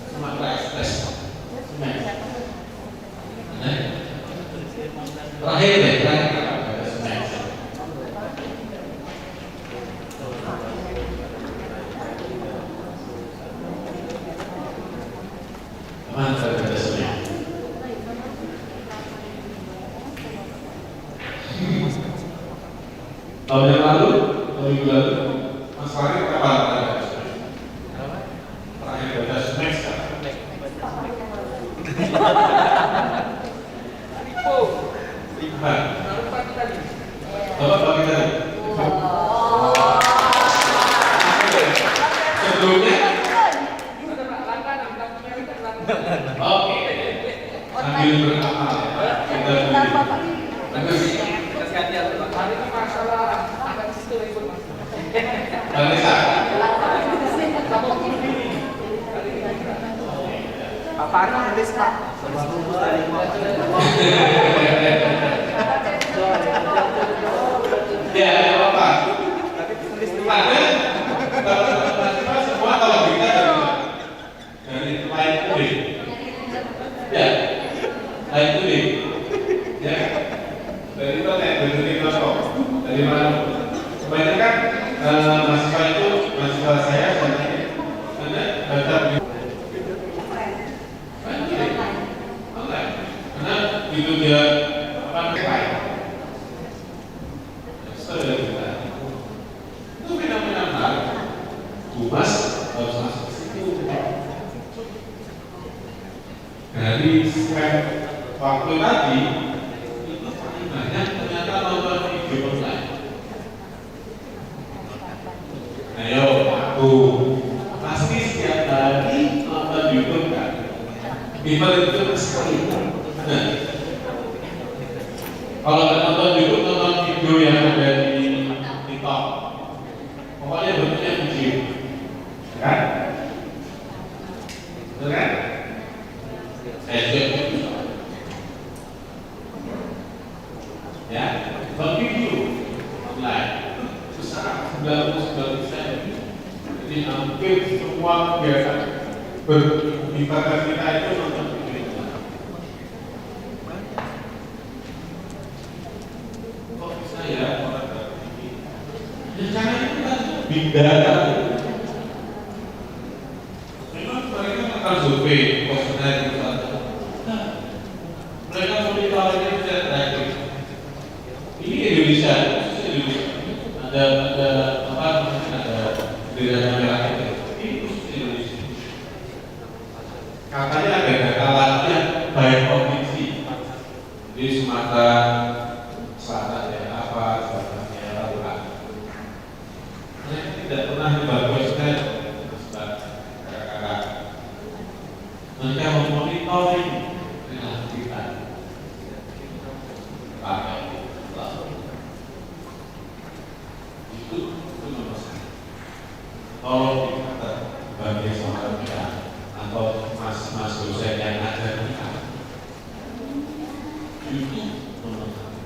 Sumatera Express. Terakhir deh, terakhir. Tahun yang lalu, minggu lalu, Mas Farid kapan ada? Terakhir baca Smash kan? Ribuan. Bapak pagi tadi. Sebelumnya. Oke. Sambil beramal ya. Kita bagus. Hari ini masalah akan sistem ikut mas. Vanessa. Pak Parno nulis Pak. Ya, apa? Ada semua kalau kita dari lain tulis. Ya, lain tulis. Ya. Dari internet, dari laptop, dari mana? Kebanyakan mahasiswa itu, mahasiswa saya sebenarnya baca online, karena itu dia apa namanya? Itu fenomena menarik. Humas harus masuk ke situ. Dari spend waktu tadi. Banyak ternyata nonton video online. Ayo, aku pasti setiap hari nonton YouTube kan. People itu sekali. Nah, kalau nggak nonton YouTube, nonton video yang ada di TikTok. Pokoknya bentuknya video. kan? Betul kan? Saya juga ya, begitu online besar 99%. Jadi hampir semua kegiatan beribadah kita itu nonton video. Kok bisa ya orang ini? Ya karena itu kan big data. Memang mereka akan survei kuesioner itu saja. Mereka monitoringnya secara aktif. Ini Indonesia, ada apa namanya, ada bendera merah itu. Ini khusus Indonesia. Katanya ada data latihan baik provinsi di Sumatera Selatan ya apa, Selatan ya apa. Mereka tidak pernah dibaguaskan karena mereka memonitoring dengan kita pakai itu nomor satu. Tolong kita bagi sama kita atau mas dosen yang ada kita itu nomor satu.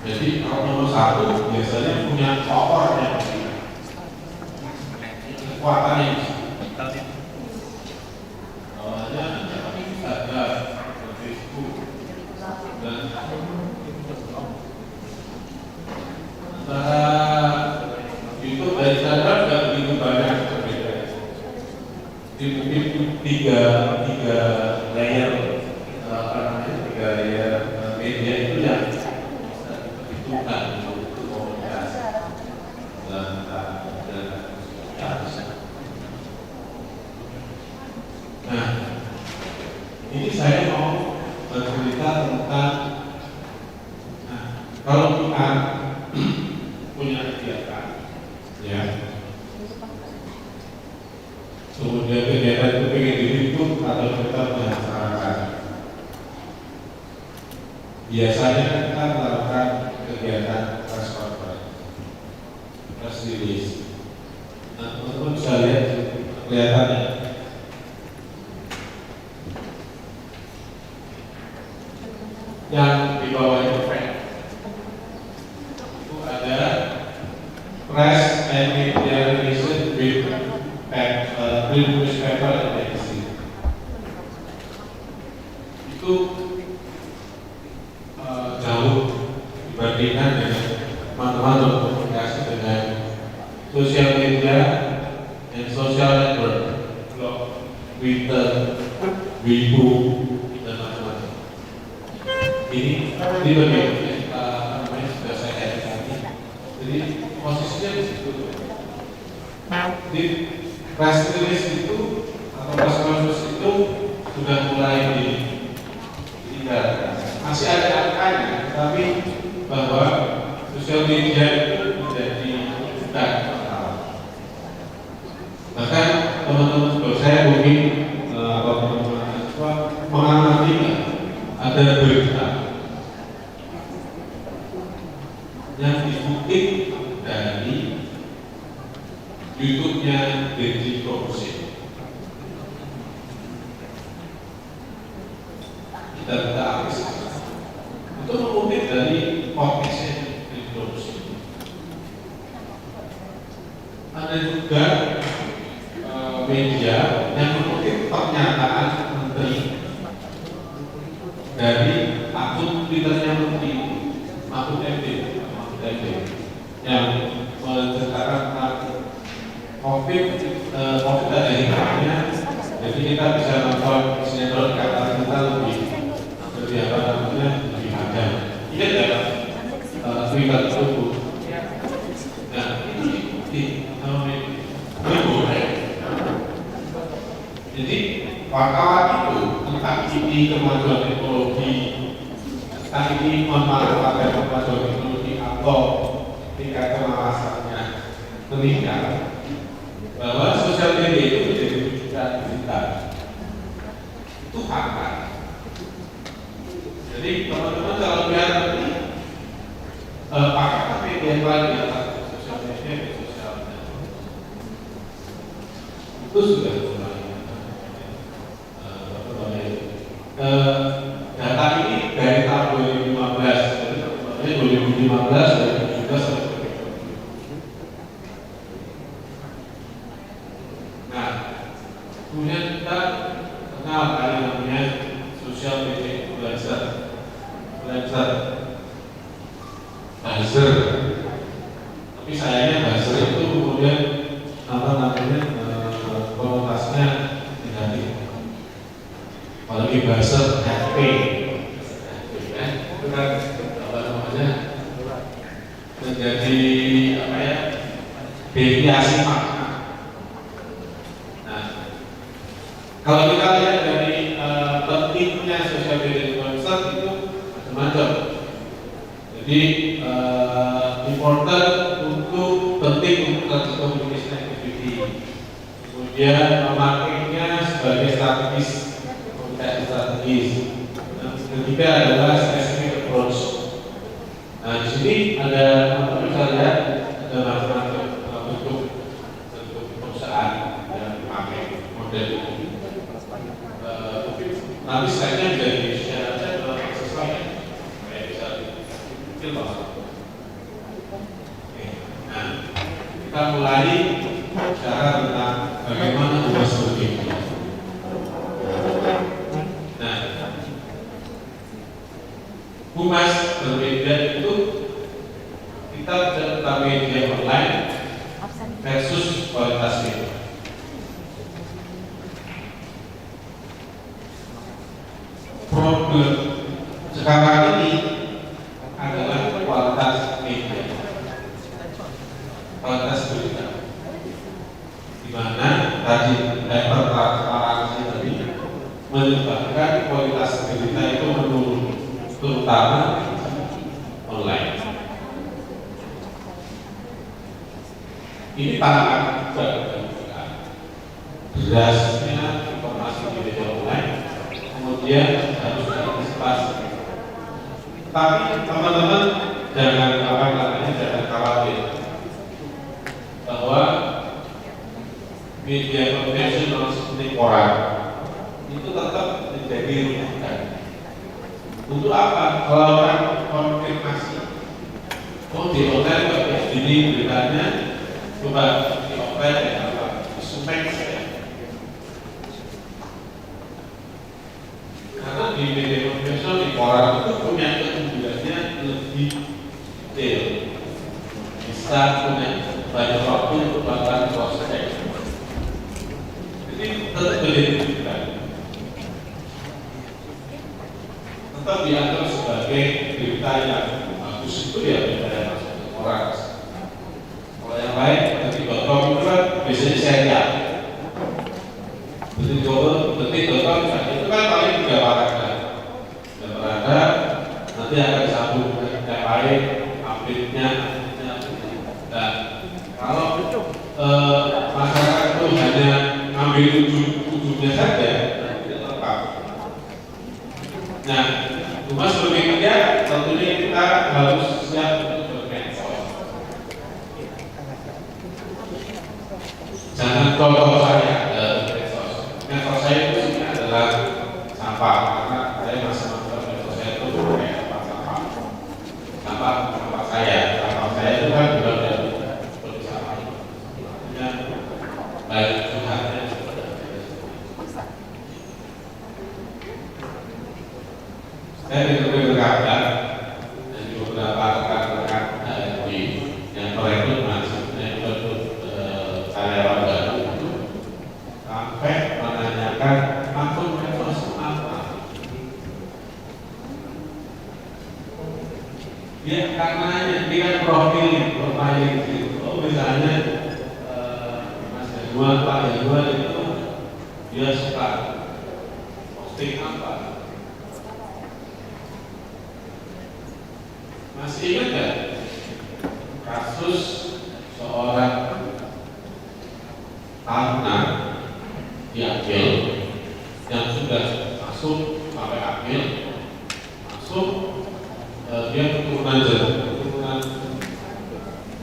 Jadi kalau nomor satu biasanya punya power yang kekuatannya. Awalnya ada Facebook dan YouTube dan Instagram tidak begitu banyak berbeda. Mungkin tiga layer tiga layer media itu yang dibutuhkan untuk komunikasi dan nah, ini saya mau bercerita tentang kalau kita punya kegiatan, ya, kemudian kegiatan itu ingin dihitung atau kita melaksanakan. Biasanya kita melakukan kegiatan press conference, press release. Nah, teman-teman bisa lihat kelihatannya. Yang di bawah itu ada press and media relation with print newspaper and magazine. Itu jauh dibandingkan dengan teman-teman berkomunikasi dengan sosial media dan social network, blog, Twitter, Weibo, dan macam-macam. Ini bagian sudah saya edukasi. Jadi posisinya di situ. Di press release itu atau press conference itu sudah mulai ditinggalkan. Masih ada angkanya, tapi bahwa sosial media itu menjadi bukan masalah. Bahkan teman-teman saya mungkin atau teman-teman mahasiswa mengamati ada berita yang dikutip dari YouTube-nya Deddy Corbuzier. Kita habis itu mengutip dari podcastnya Deddy Corbuzier. Ada juga media yang mengutip pernyataan menteri dari akun Twitternya menteri Mahfud MD yang menceritakan tentang COVID ada hikmahnya. Jadi kita bisa nonton sinetron kata kita lebih apa namanya lebih ada. Ingat ya Twitter itu. Nah ini boleh. Jadi wartawan itu tentang ini kemajuan teknologi, tentang ini memanfaatkan kemajuan teknologi atau tingkat kemawasannya meningkat, bahwa sosial media itu menjadi rujukan kita. Itu fakta. Jadi teman-teman kalau lihat nanti apakah media yang lain di atas sosial media itu sudah mulai data ini dari tahun 2015, jadi 2015 dan 2017. Nah, kemudian kita kenal kali namanya social media influencer, buzzer. Tapi sayangnya buzzer itu kemudian konotasinya negatif. Apalagi buzzer FP, itu kan menjadi deviasi makna. Nah, kalau kita lihat dari pentingnya social media influencer itu macam-macam. Jadi important untuk penting untuk communication activity. Kemudian memakainya sebagai komunikasi strategis. Yang ketiga adalah specific approach. Nah, di sini ada bisa lihat ada macam-macam bentuk perusahaan yang memakai model ini. Tapi sebenarnya dari secara sesuai kayak bisa dikecil banget. Nah, kita mulai bicara tentang bagaimana humas berbeda. Nah, humas berbeda itu kita tentang media online versus kualitas media. Problem sekarang ini adalah kualitas media, kualitas berita, di mana tadi transparansi tadi menyebabkan kualitas berita itu menurun, terutama online. Ini tantangan juga derasnya informasi di media online, kemudian harus diantisipasi. Tapi teman-teman jangan khawatir bahwa media konvensional seperti koran itu tetap menjadi rujukan. Untuk apa? Kalau orang konfirmasi, di online kok ini beritanya, coba di offline ya apa? Supaya karena di media konvensional di koran itu punya keunggulannya lebih detail, bisa punya banyak waktu untuk melakukan cross check. Jadi tetap beda, tetap dianggap sebagai berita yang bagus itu ya berita yang masuk ke koran. Kalau yang lain detik.com itu kan biasanya serial. Detik.com itu kan paling 3 paragraf. Nanti akan disambung dengan yang lain, update-nya. Dan kalau masyarakat itu hanya ambil ujungnya saja, tidak lengkap. Nah, humas bermedia tentunya kita harus siap untuk bermedsos. Jangan contoh saya medsos. Medsos saya itu adalah sampah, karena saya masih menganggap medsos saya itu kayak sampah. Sampah saya itu kan juga dari seperti sampah. Artinya baik curhatnya. Saya berkata dan di beberapa rekan-rekan HRD yang merekrut karyawan baru itu sampai menanyakan akun medsos apa. Dia karena dia profiling gitu. Oh misalnya Mas Januar, Pak Januar itu dia suka posting apa? Masih ingat nggak kasus seorang taruna di Agil yang sudah masuk sampai Agil, masuk dia keturunan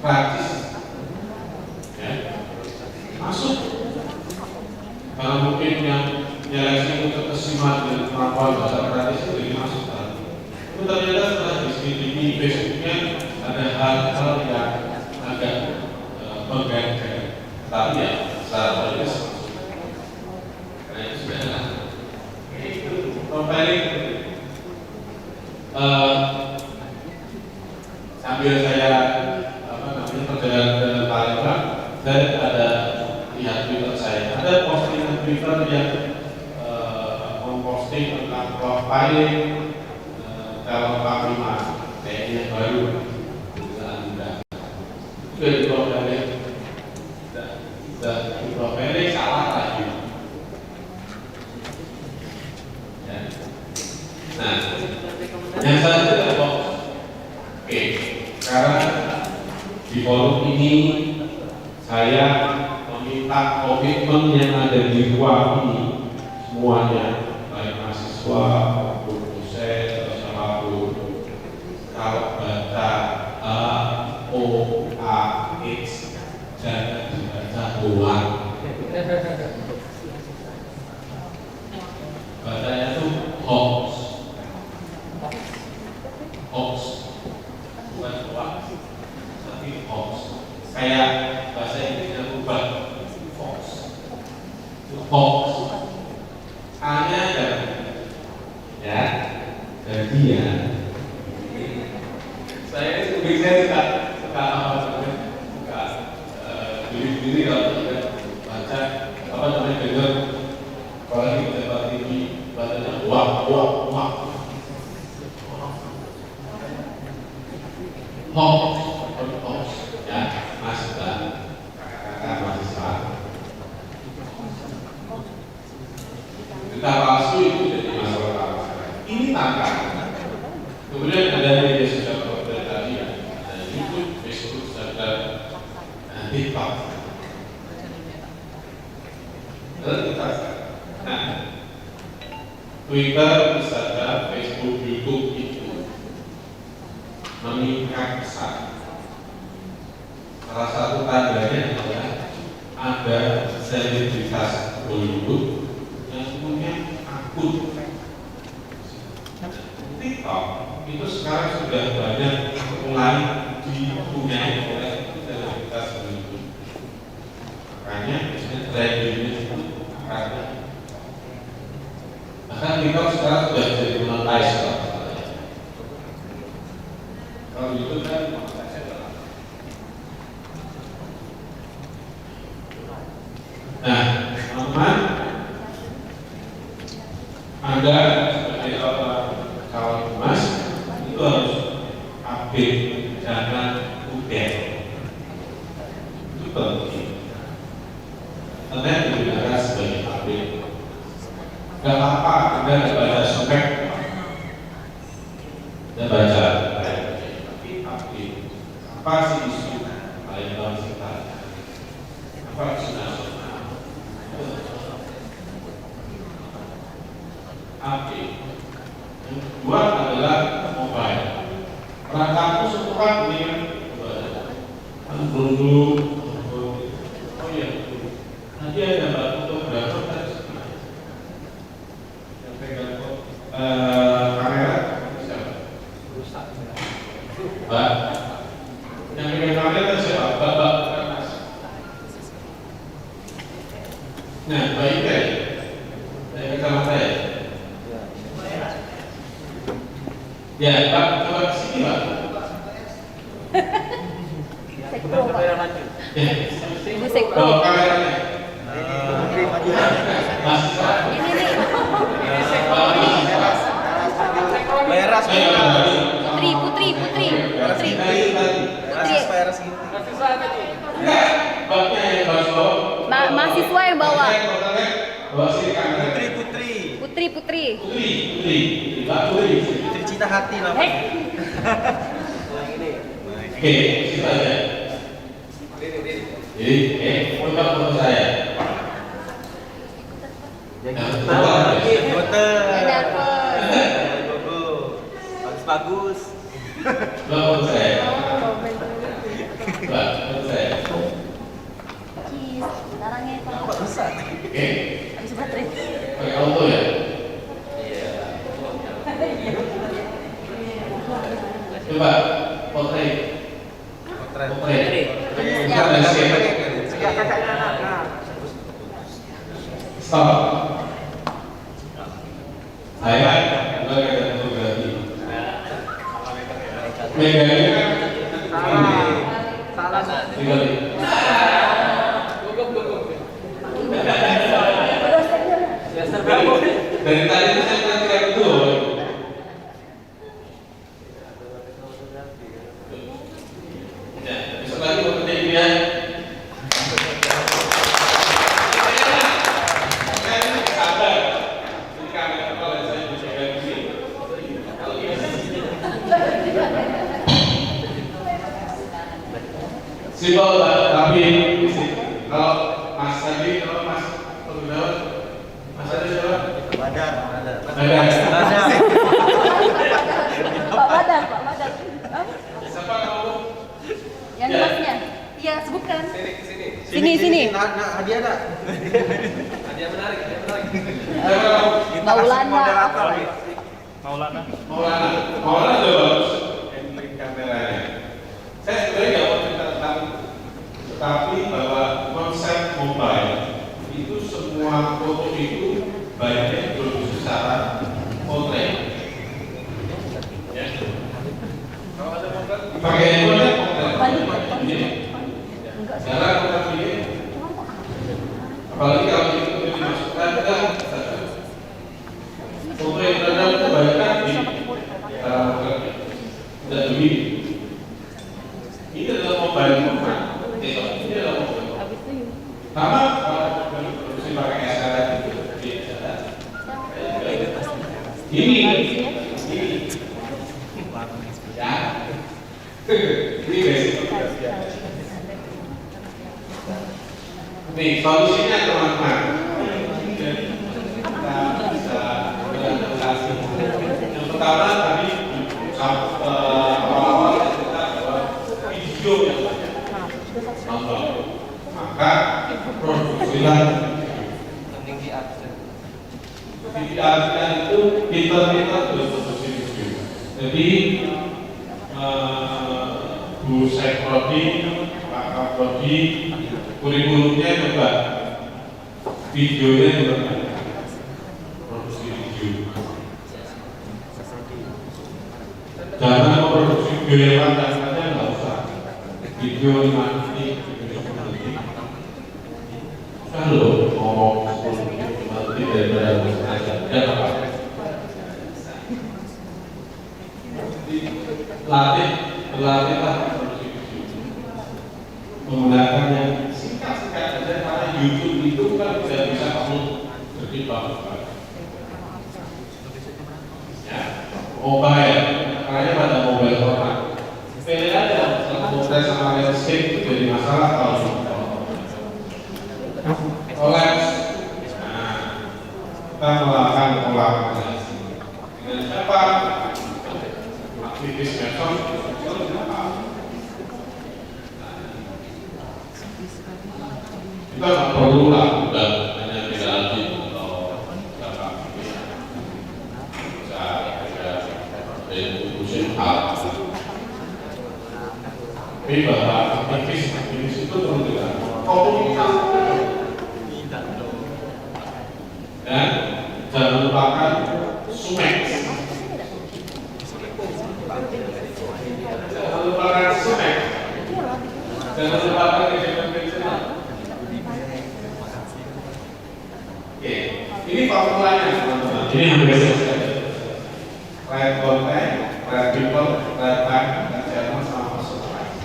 Prancis, ya, masuk pemimpin yang menyeleksi untuk keseimbangan dan kemampuan bahasa praktis itu dimasukkan. Itu ternyata setelah diselidiki di Facebooknya ada hal-hal yang agak mengganggu, tapi ya secara politis karena itu sudah itu profiling. Sambil saya perjalanan ke Palembang, saya ada lihat Twitter saya, ada postingan Twitter yang memposting tentang profiling calon panglima TNI yang baru itu di profiling salah lagi. Nah, yang saya tidak oke, sekarang di forum ini saya meminta komitmen yang ada di ruang ini semuanya, baik mahasiswa maupun dosen atau siapapun, kalau baca A, O, A, X jangan dibaca ulang. Bacanya itu hoax, bukan hoax, tapi hoax. Kayak bahasa Inggrisnya rubah, hoax, itu hoax. A-nya ya, jadi ya. Saya suka diri kalau kita baca apa namanya dengar kalau di tempat tinggi bacanya wah hoax ya masuk kata mahasiswa. Berita palsu itu jadi masalah. Ini tantangan. Kemudian ada media sosial tadi ya, ada YouTube, Facebook, ada TikTok. Nah, Twitter, Instagram, Facebook, YouTube itu meningkat pesat. Salah satu tandanya adalah ada selebritas Hollywood yang punya akun TikTok. Itu sekarang sudah banyak mulai dipunyai oleh selebritas Hollywood. Makanya trendingnya itu karena bahkan TikTok sekarang sudah jadi monetize. Kalau itu kan nah, teman-teman, Anda sebagai calon humas itu harus update, jangan udah. Itu penting. Internet digunakan sebagai update. Gak apa-apa Anda tidak baca spek, Anda baca tapi update. Apa sih isu paling kita? Apa isu nasional? Update. Yang kedua adalah mobile. Perangkatku sepukat dengan berundung. Oh iya, nanti ada Mbak fotografer kan? Yang pegang kamera siapa? Mbak. Yang pegang kamera siapa? Bapak bukan Mas. Nah, baik deh. Saya sama saya. Ya, Pak, coba ke sini, Pak. Ibu Sekro. Bawa kameranya. Mas, Putri. Mahasiswa yang bawa. Putri. Putri Cinta Hati lah. Oke, situ aja. Jadi, coba foto saya. Bagus. Coba foto saya. Coba foto saya. Sekarang ya Pak. Oke. Habis baterai. Stop. Saya sebagai pribadi. Meganya kan tinggal dari tadi itu saya perhatikan betul. Ya, besok lagi mau kerja ini ya. Simpel tapi kalau Mas tadi, kalau Mas Pegawai, Mas tadi siapa? Badar. Pak Badar, Pak Badar. Siapa kamu? Yang masnya? Iya, sebutkan. Sini. Sini. Hadiah ada. Hadiah menarik. Siapa kamu? Maulana. Maulana juga bagus. Handling kameranya. Saya sebenarnya nggak mau cerita tentang, tetapi bahwa konsep mobile itu semua foto itu banyaknya diproduksi secara potret. Ya. Kalau ada potret, pakai handphone ya potret. Ini. Jarang potret ini. Apalagi kalau itu dimasukkan ke foto yang ada kebanyakan di dalam potret. Dan begini. Ini adalah mobile phone. Ini adalah mobile phone. Sama kalau produksi pakai SLR itu. Ini. Ya. Ini basic. Nih, solusinya teman-teman. Kita bisa beradaptasi. Yang pertama tadi awal-awal kita video yang nonton, maka produksilah video itu pintar-pintar terus produksi video. Jadi Bu Sekrodi, Pak Kapoldi, kurikulumnya coba videonya juga produksi video. Jangan memproduksi video yang panjang nggak usah. Video 5 detik, video 10 detik. Kalau ngomong 10 detik, 5 detik daripada aja, dan apa? Berlatihlah produksi video. Menggunakan yang singkat-singkat saja, karena YouTube itu kan tidak bisa kamu berkibar. Ya, mobile, makanya pada mobile format. Pilih aja, mobile sama landscape itu jadi masalah kalau collapse. Nah, kita melakukan kolaborasi dengan siapa? Aktivis medsos, kita nggak perlu lah, udah hanya tidak lagi atau siapa bisa musim hal. Tapi bahwa aktivis itu perlu juga komunikasi dan jangan lupakan sumek. Jangan lupakan sumek. Jangan lupakan kegiatan-kegiatan. Oke, ini formulanya teman-teman. Ini yang basic. Right content, right people, right time, dan channel sama personalize.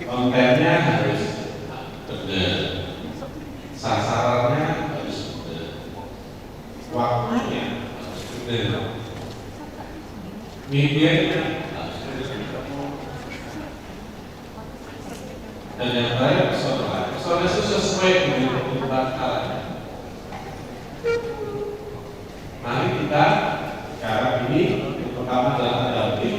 Kontennya harus benar, sasarannya harus benar, waktunya harus benar, medianya harus benar, dan yang terakhir personalize. Personalize itu sesuai dengan kebutuhan kalian. Mari kita sekarang ini pertama adalah adaptif,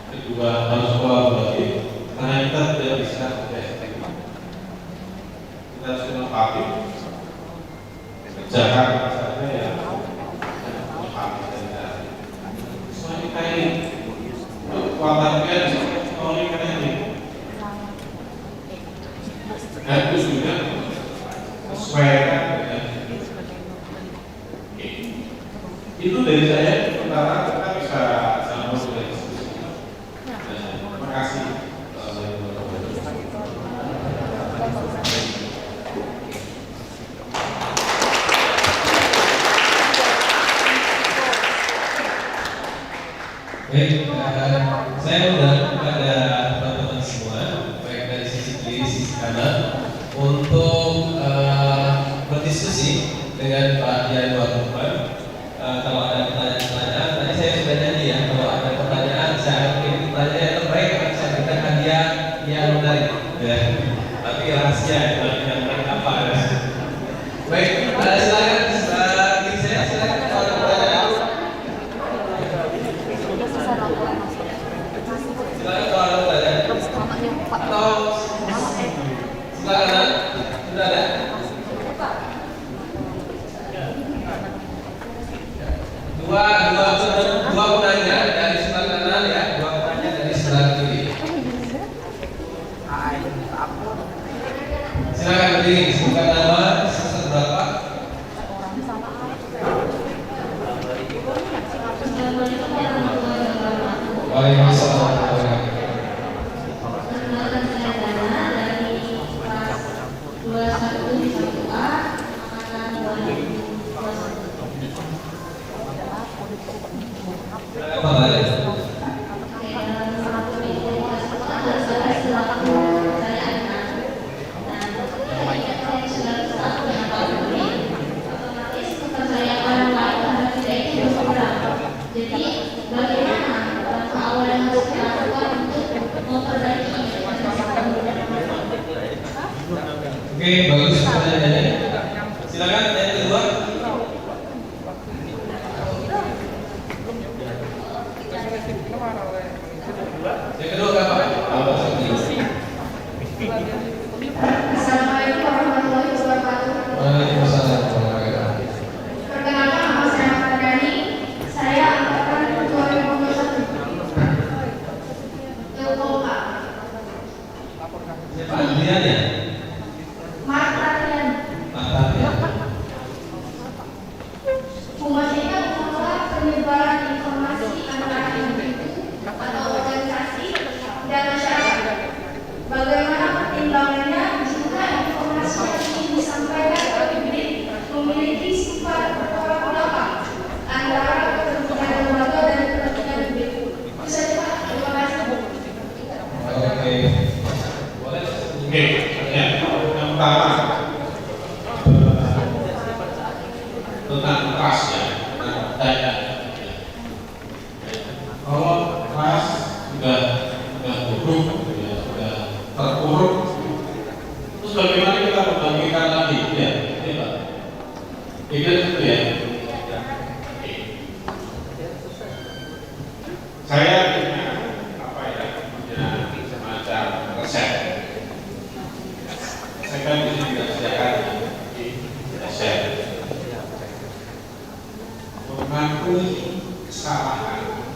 kedua harus kolaboratif, karena kita tidak bisa kita harus inovatif, kerjakan apa saja yang inovatif dan kreatif. Soalnya kayak kualitasnya, soalnya kayak ini dan itu juga sesuaikan dengan itu dari saya. Sementara kita bisa sama sudah diskusi. Terima kasih. Baik, saya undang kepada teman-teman semua, baik dari sisi kiri, sisi kanan, untuk berdiskusi dengan Pak Yan Warupan. Kalau ada pertanyaan-pertanyaan, tadi saya sudah janji ya, kalau ada pertanyaan, saya akan kirim pertanyaan yang terbaik, akan saya berikan hadiah yang menarik. Ya. Tapi rahasia, yang menarik apa? Ya. Baik, silakan. Silakan kalau ada pertanyaan. Silakan kalau ada pertanyaan. Atau silakan. Sudah ada. Dua penanya dari sebelah kanan ya, dua penanya dari sebelah kiri. Silakan berdiri, sebutkan nama, semester berapa? Waalaikumsalam. Perkenalkan saya Dana dari kelas 21 di 1A angkatan 2021. Apa lagi? Oke, dalam satu minggu kelas pertama saya selaku saya anak. Nah, saya sudah selaku dengan Pak Guru. Otomatis kepercayaan orang lain terhadap kita itu berkurang. Jadi bagaimana langkah awal yang harus kita lakukan untuk memperbaiki Oke, bagus pertanyaannya. Silakan yang kedua. Yang kedua apa? Assalamualaikum warahmatullahi wabarakatuh. Waalaikumsalam warahmatullahi wabarakatuh. Perkenalkan nama saya Fardani. Saya angkatan 2021. Ilkoka. Siapa Adrian ya? Marta Rian. Matanya. Fungsinya mengelola penyebaran informasi antara individu atau organisasi dan masyarakat. Bagaimana pertimbangannya jika informasi yang ingin disampaikan ke publik memiliki sifat bertolak belakang antara kepentingan lembaga dan kepentingan publik? Itu saja Pak. Terima kasih. Oke. Boleh. Oke, ya. Yang pertama tentang trust ya, tentang data. Kalau trust sudah buruk, ya, sudah terpuruk, terus bagaimana kita membangkitkan lagi? Ya, ini Pak. Pikir itu ya. Oke. Saya punya apa ya? Punya semacam resep. Saya kan di sini tidak sediakan resep. Mengakui kesalahan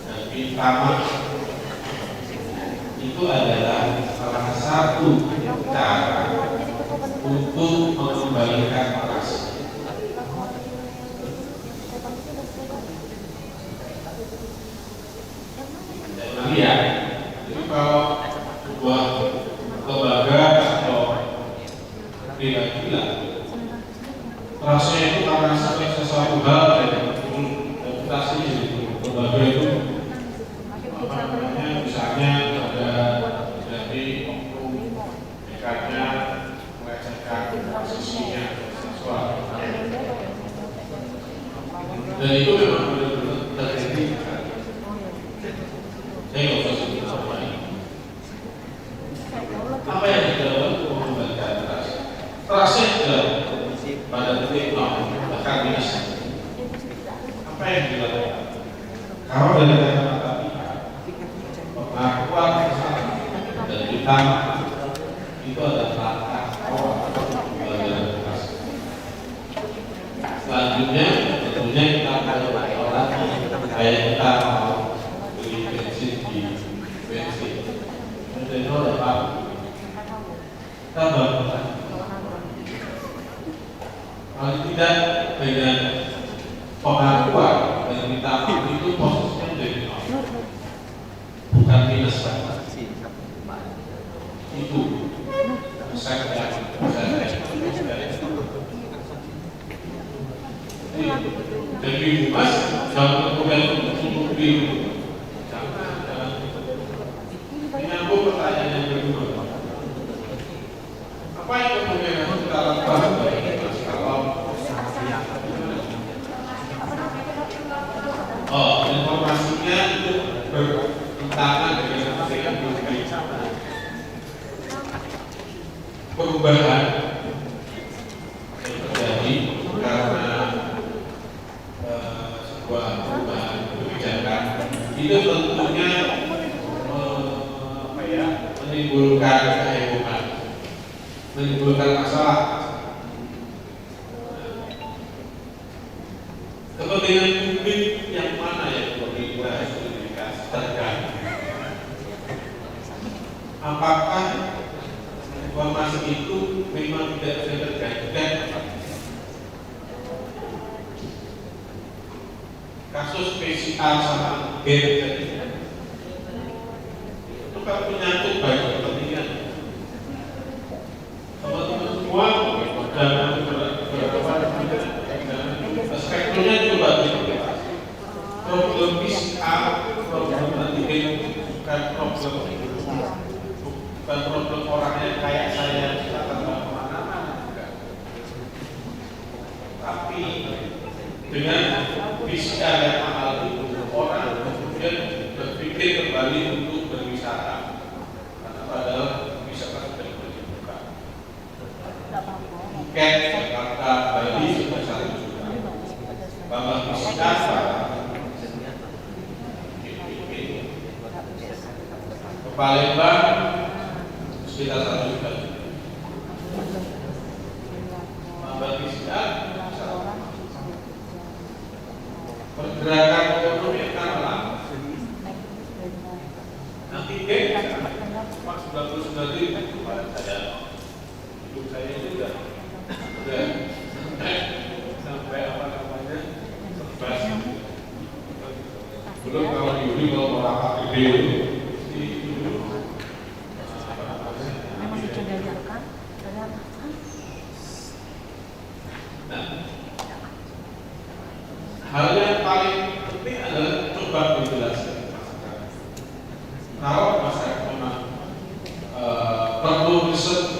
dan minta maaf itu adalah salah satu cara untuk mengembalikan trust. Jadi ya, jadi kalau sebuah lembaga atau pribadi bilang trustnya itu karena sesuatu hal yang reputasi lembaga itu apa namanya, misalnya ada dari oknum dekatnya melecehkan posisinya seksual, dan itu memang benar-benar terjadi. Saya nggak usah sebut namanya. Apa yang dilakukan untuk mengembalikan trust? Trustnya adalah pada titik nol, bahkan minus. Apa yang dilakukan? Kalau dari kacamata pihak, pengakuan kesalahan dan minta maaf itu adalah langkah awal pembalikan trust. Selanjutnya, tentunya kita akan orang kayak kita mau beli bensin di bensin. Itu ada apa? tambah paling tidak dengan pengakuan dan minta maaf itu posisinya menjadi nol, bukan minus lagi. Itu saya jadi Mas jangan kemudian untuk biru. Ini aku pertanyaan yang kedua. Apa yang kemudian harus kita lakukan kalau informasinya itu bertentangan dengan perubahan yang terjadi karena sebuah perubahan kebijakan itu tentunya menimbulkan kehebohan, menimbulkan masalah. Kepentingan publik yang mana yang perlu diberikan? Apakah informasi itu memang tidak bisa tergantikan? Kasus PCR sama gen tadi itu kan menyangkut banyak kepentingan. Teman-teman semua dan spektrumnya coba dilihat. Problem PCR, problem antigen bukan problem orang yang kayak saya kita tanpa kemana-mana, tapi dengan PCR yang mahal itu orang kemudian berpikir kembali untuk berwisata karena padahal wisata sudah dibuka. Tiket Jakarta Bali sudah 1 juta. Tambah PCR ke Palembang sekitar 1 juta. Tambah PCR pergerakan ekonomi akan lama. Nanti Pak 99 pada saya, ibu saya itu sudah sampai apa namanya belum kalau diundi kalau merapat gede hal yang paling penting adalah coba menjelaskan kalau masyarakat memang perlu riset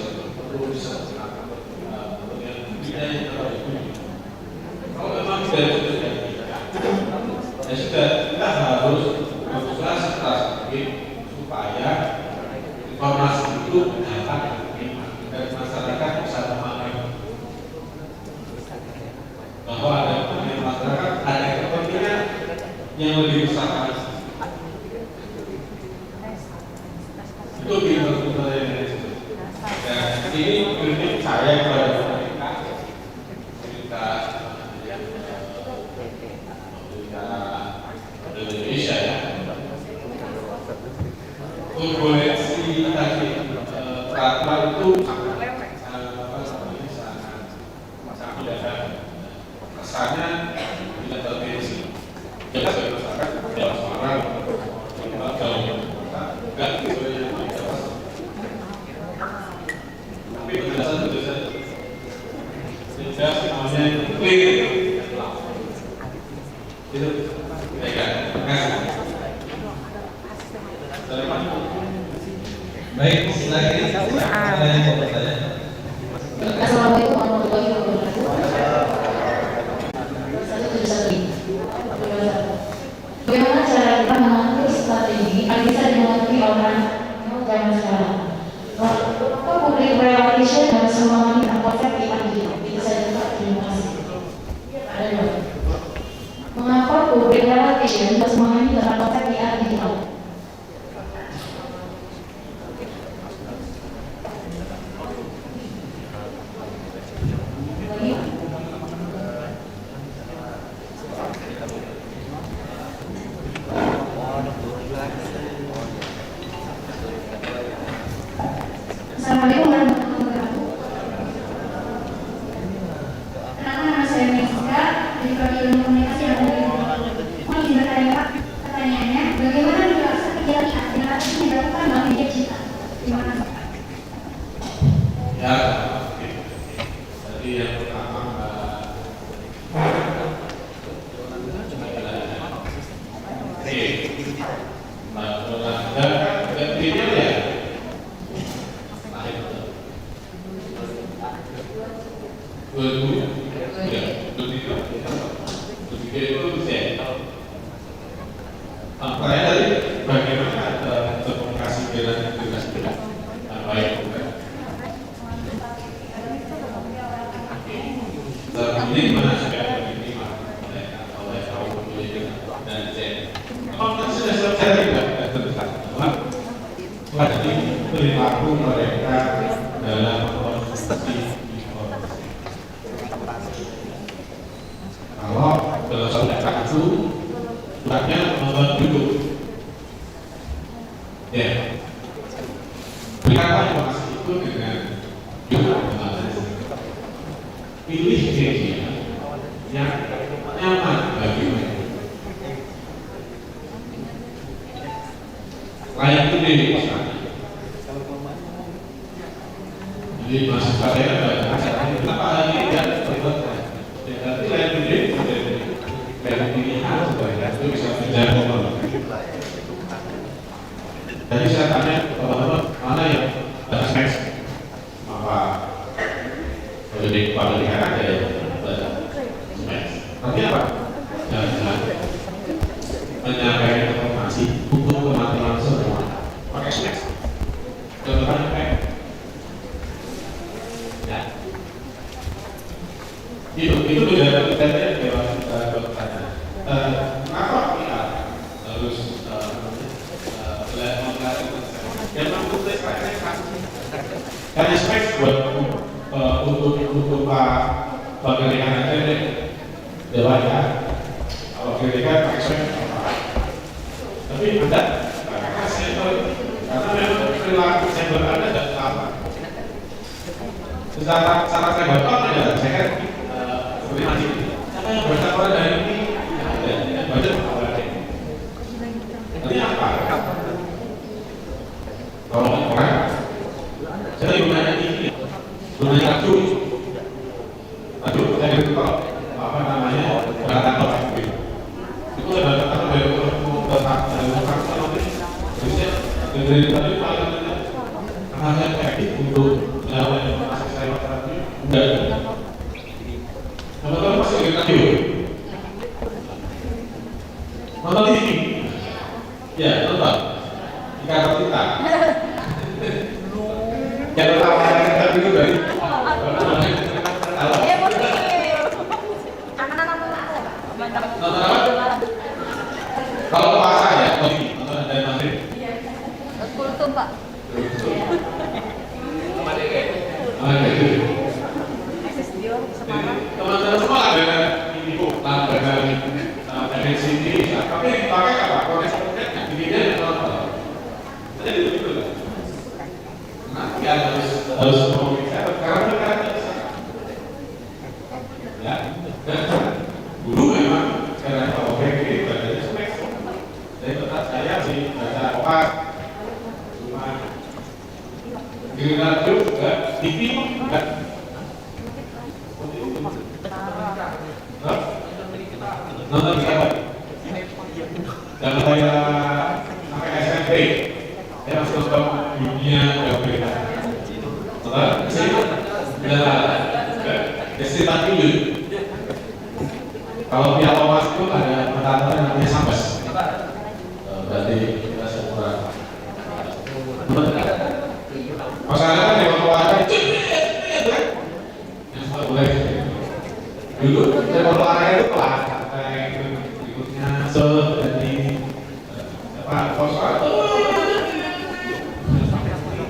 kalau memang tidak terjadi ya sudah, kita harus berusaha strategi supaya informasi itu dapat diterima dan masyarakat bisa memahami bahwa ada kepentingan masyarakat, ada kepentingan yang lebih besar. Itu bimbang yang dan ini kritik saya kepada mereka Indonesia ya. Turbulensi tadi peraturan itu sangat mudah. Kesannya tidak tertensi. Kita sebagai masyarakat tidak semarang, kita jauh enggak sesuai tapi penjelasan sehingga semuanya clear. Itu baik. Baik, silakan. Assalamualaikum warahmatullahi wabarakatuh. Bagaimana cara kita mengatur strategi agar bisa dimengerti orang zaman sekarang? Public relations harus memahami konsep IAG. Itu saja Pak. Terima kasih. Ada dua. Mengapa public relations harus memahami tentang konsep IAG? Assalamualaikum warahmatullahi Ya, jadi yang pertama Pertanyaan tadi bagaimana komunikasi dengan baik? Ini mana supaya ini oleh kaum dan sudah selesai tidak terdekat. Jadi perilaku mereka dalam konsumsi informasi. Kalau dalam satu kartu bukannya menonton duduk, ya. Berikanlah informasi itu dengan jumlah pilih media yang nyaman bagi mereka. Layak pilih misalnya. Jadi masuk saya kenapa lagi tidak berbuat? Tapi layak pilih dari pilihan supaya itu bisa menjadi. Jadi saya tanya teman-teman mana yang baca seks, apa jadi pada lihat aja ya baca seks. Nanti apa? Jangan menyampaikan informasi untuk teman-teman semua pakai seks. Contohnya kayak, ya, itu sudah kita bertanya. Kenapa kita harus yang mampu karena spek buat untuk Pak Gerikan aja deh dewa ya. Kalau Gerikan pakai spek apa? Tapi Anda karena sampel, karena memang perilaku sampel Anda tidak sama. Secara sampel ada saya kan seperti masih siapa yang baca Quran dari ini yang baca Quran ini. Nanti apa? Kalau orang, saya gunanya ini, gunanya acur, saya itu apa namanya kata itu ada kata dari orang dari tadi paling hanya efektif untuk melawan masih saya tadi dan teman-teman masih kita acur, nonton TV, ya nonton. Jika kita jangan tawaran kita dulu dari kalau puasa ya nonton dari maghrib Kultum Pak. teman-teman semua ada ibu dari sini tapi dipakai apa? Korespondennya didinya nonton. Jadi itu lah. Nanti harus komunikasi karena mereka ya. Dulu memang karena objek ini berada spek. Jadi tempat saya sih baca opat cuma di radio juga TV juga. Nonton apa? Dan saya sampai SMP. Saya masuk ke dunia berbeda. Setelah saya destinasi dulu. Kalau pihak Omas itu ada pertanyaan yang namanya sambas. Berarti kita sekurang. Masalah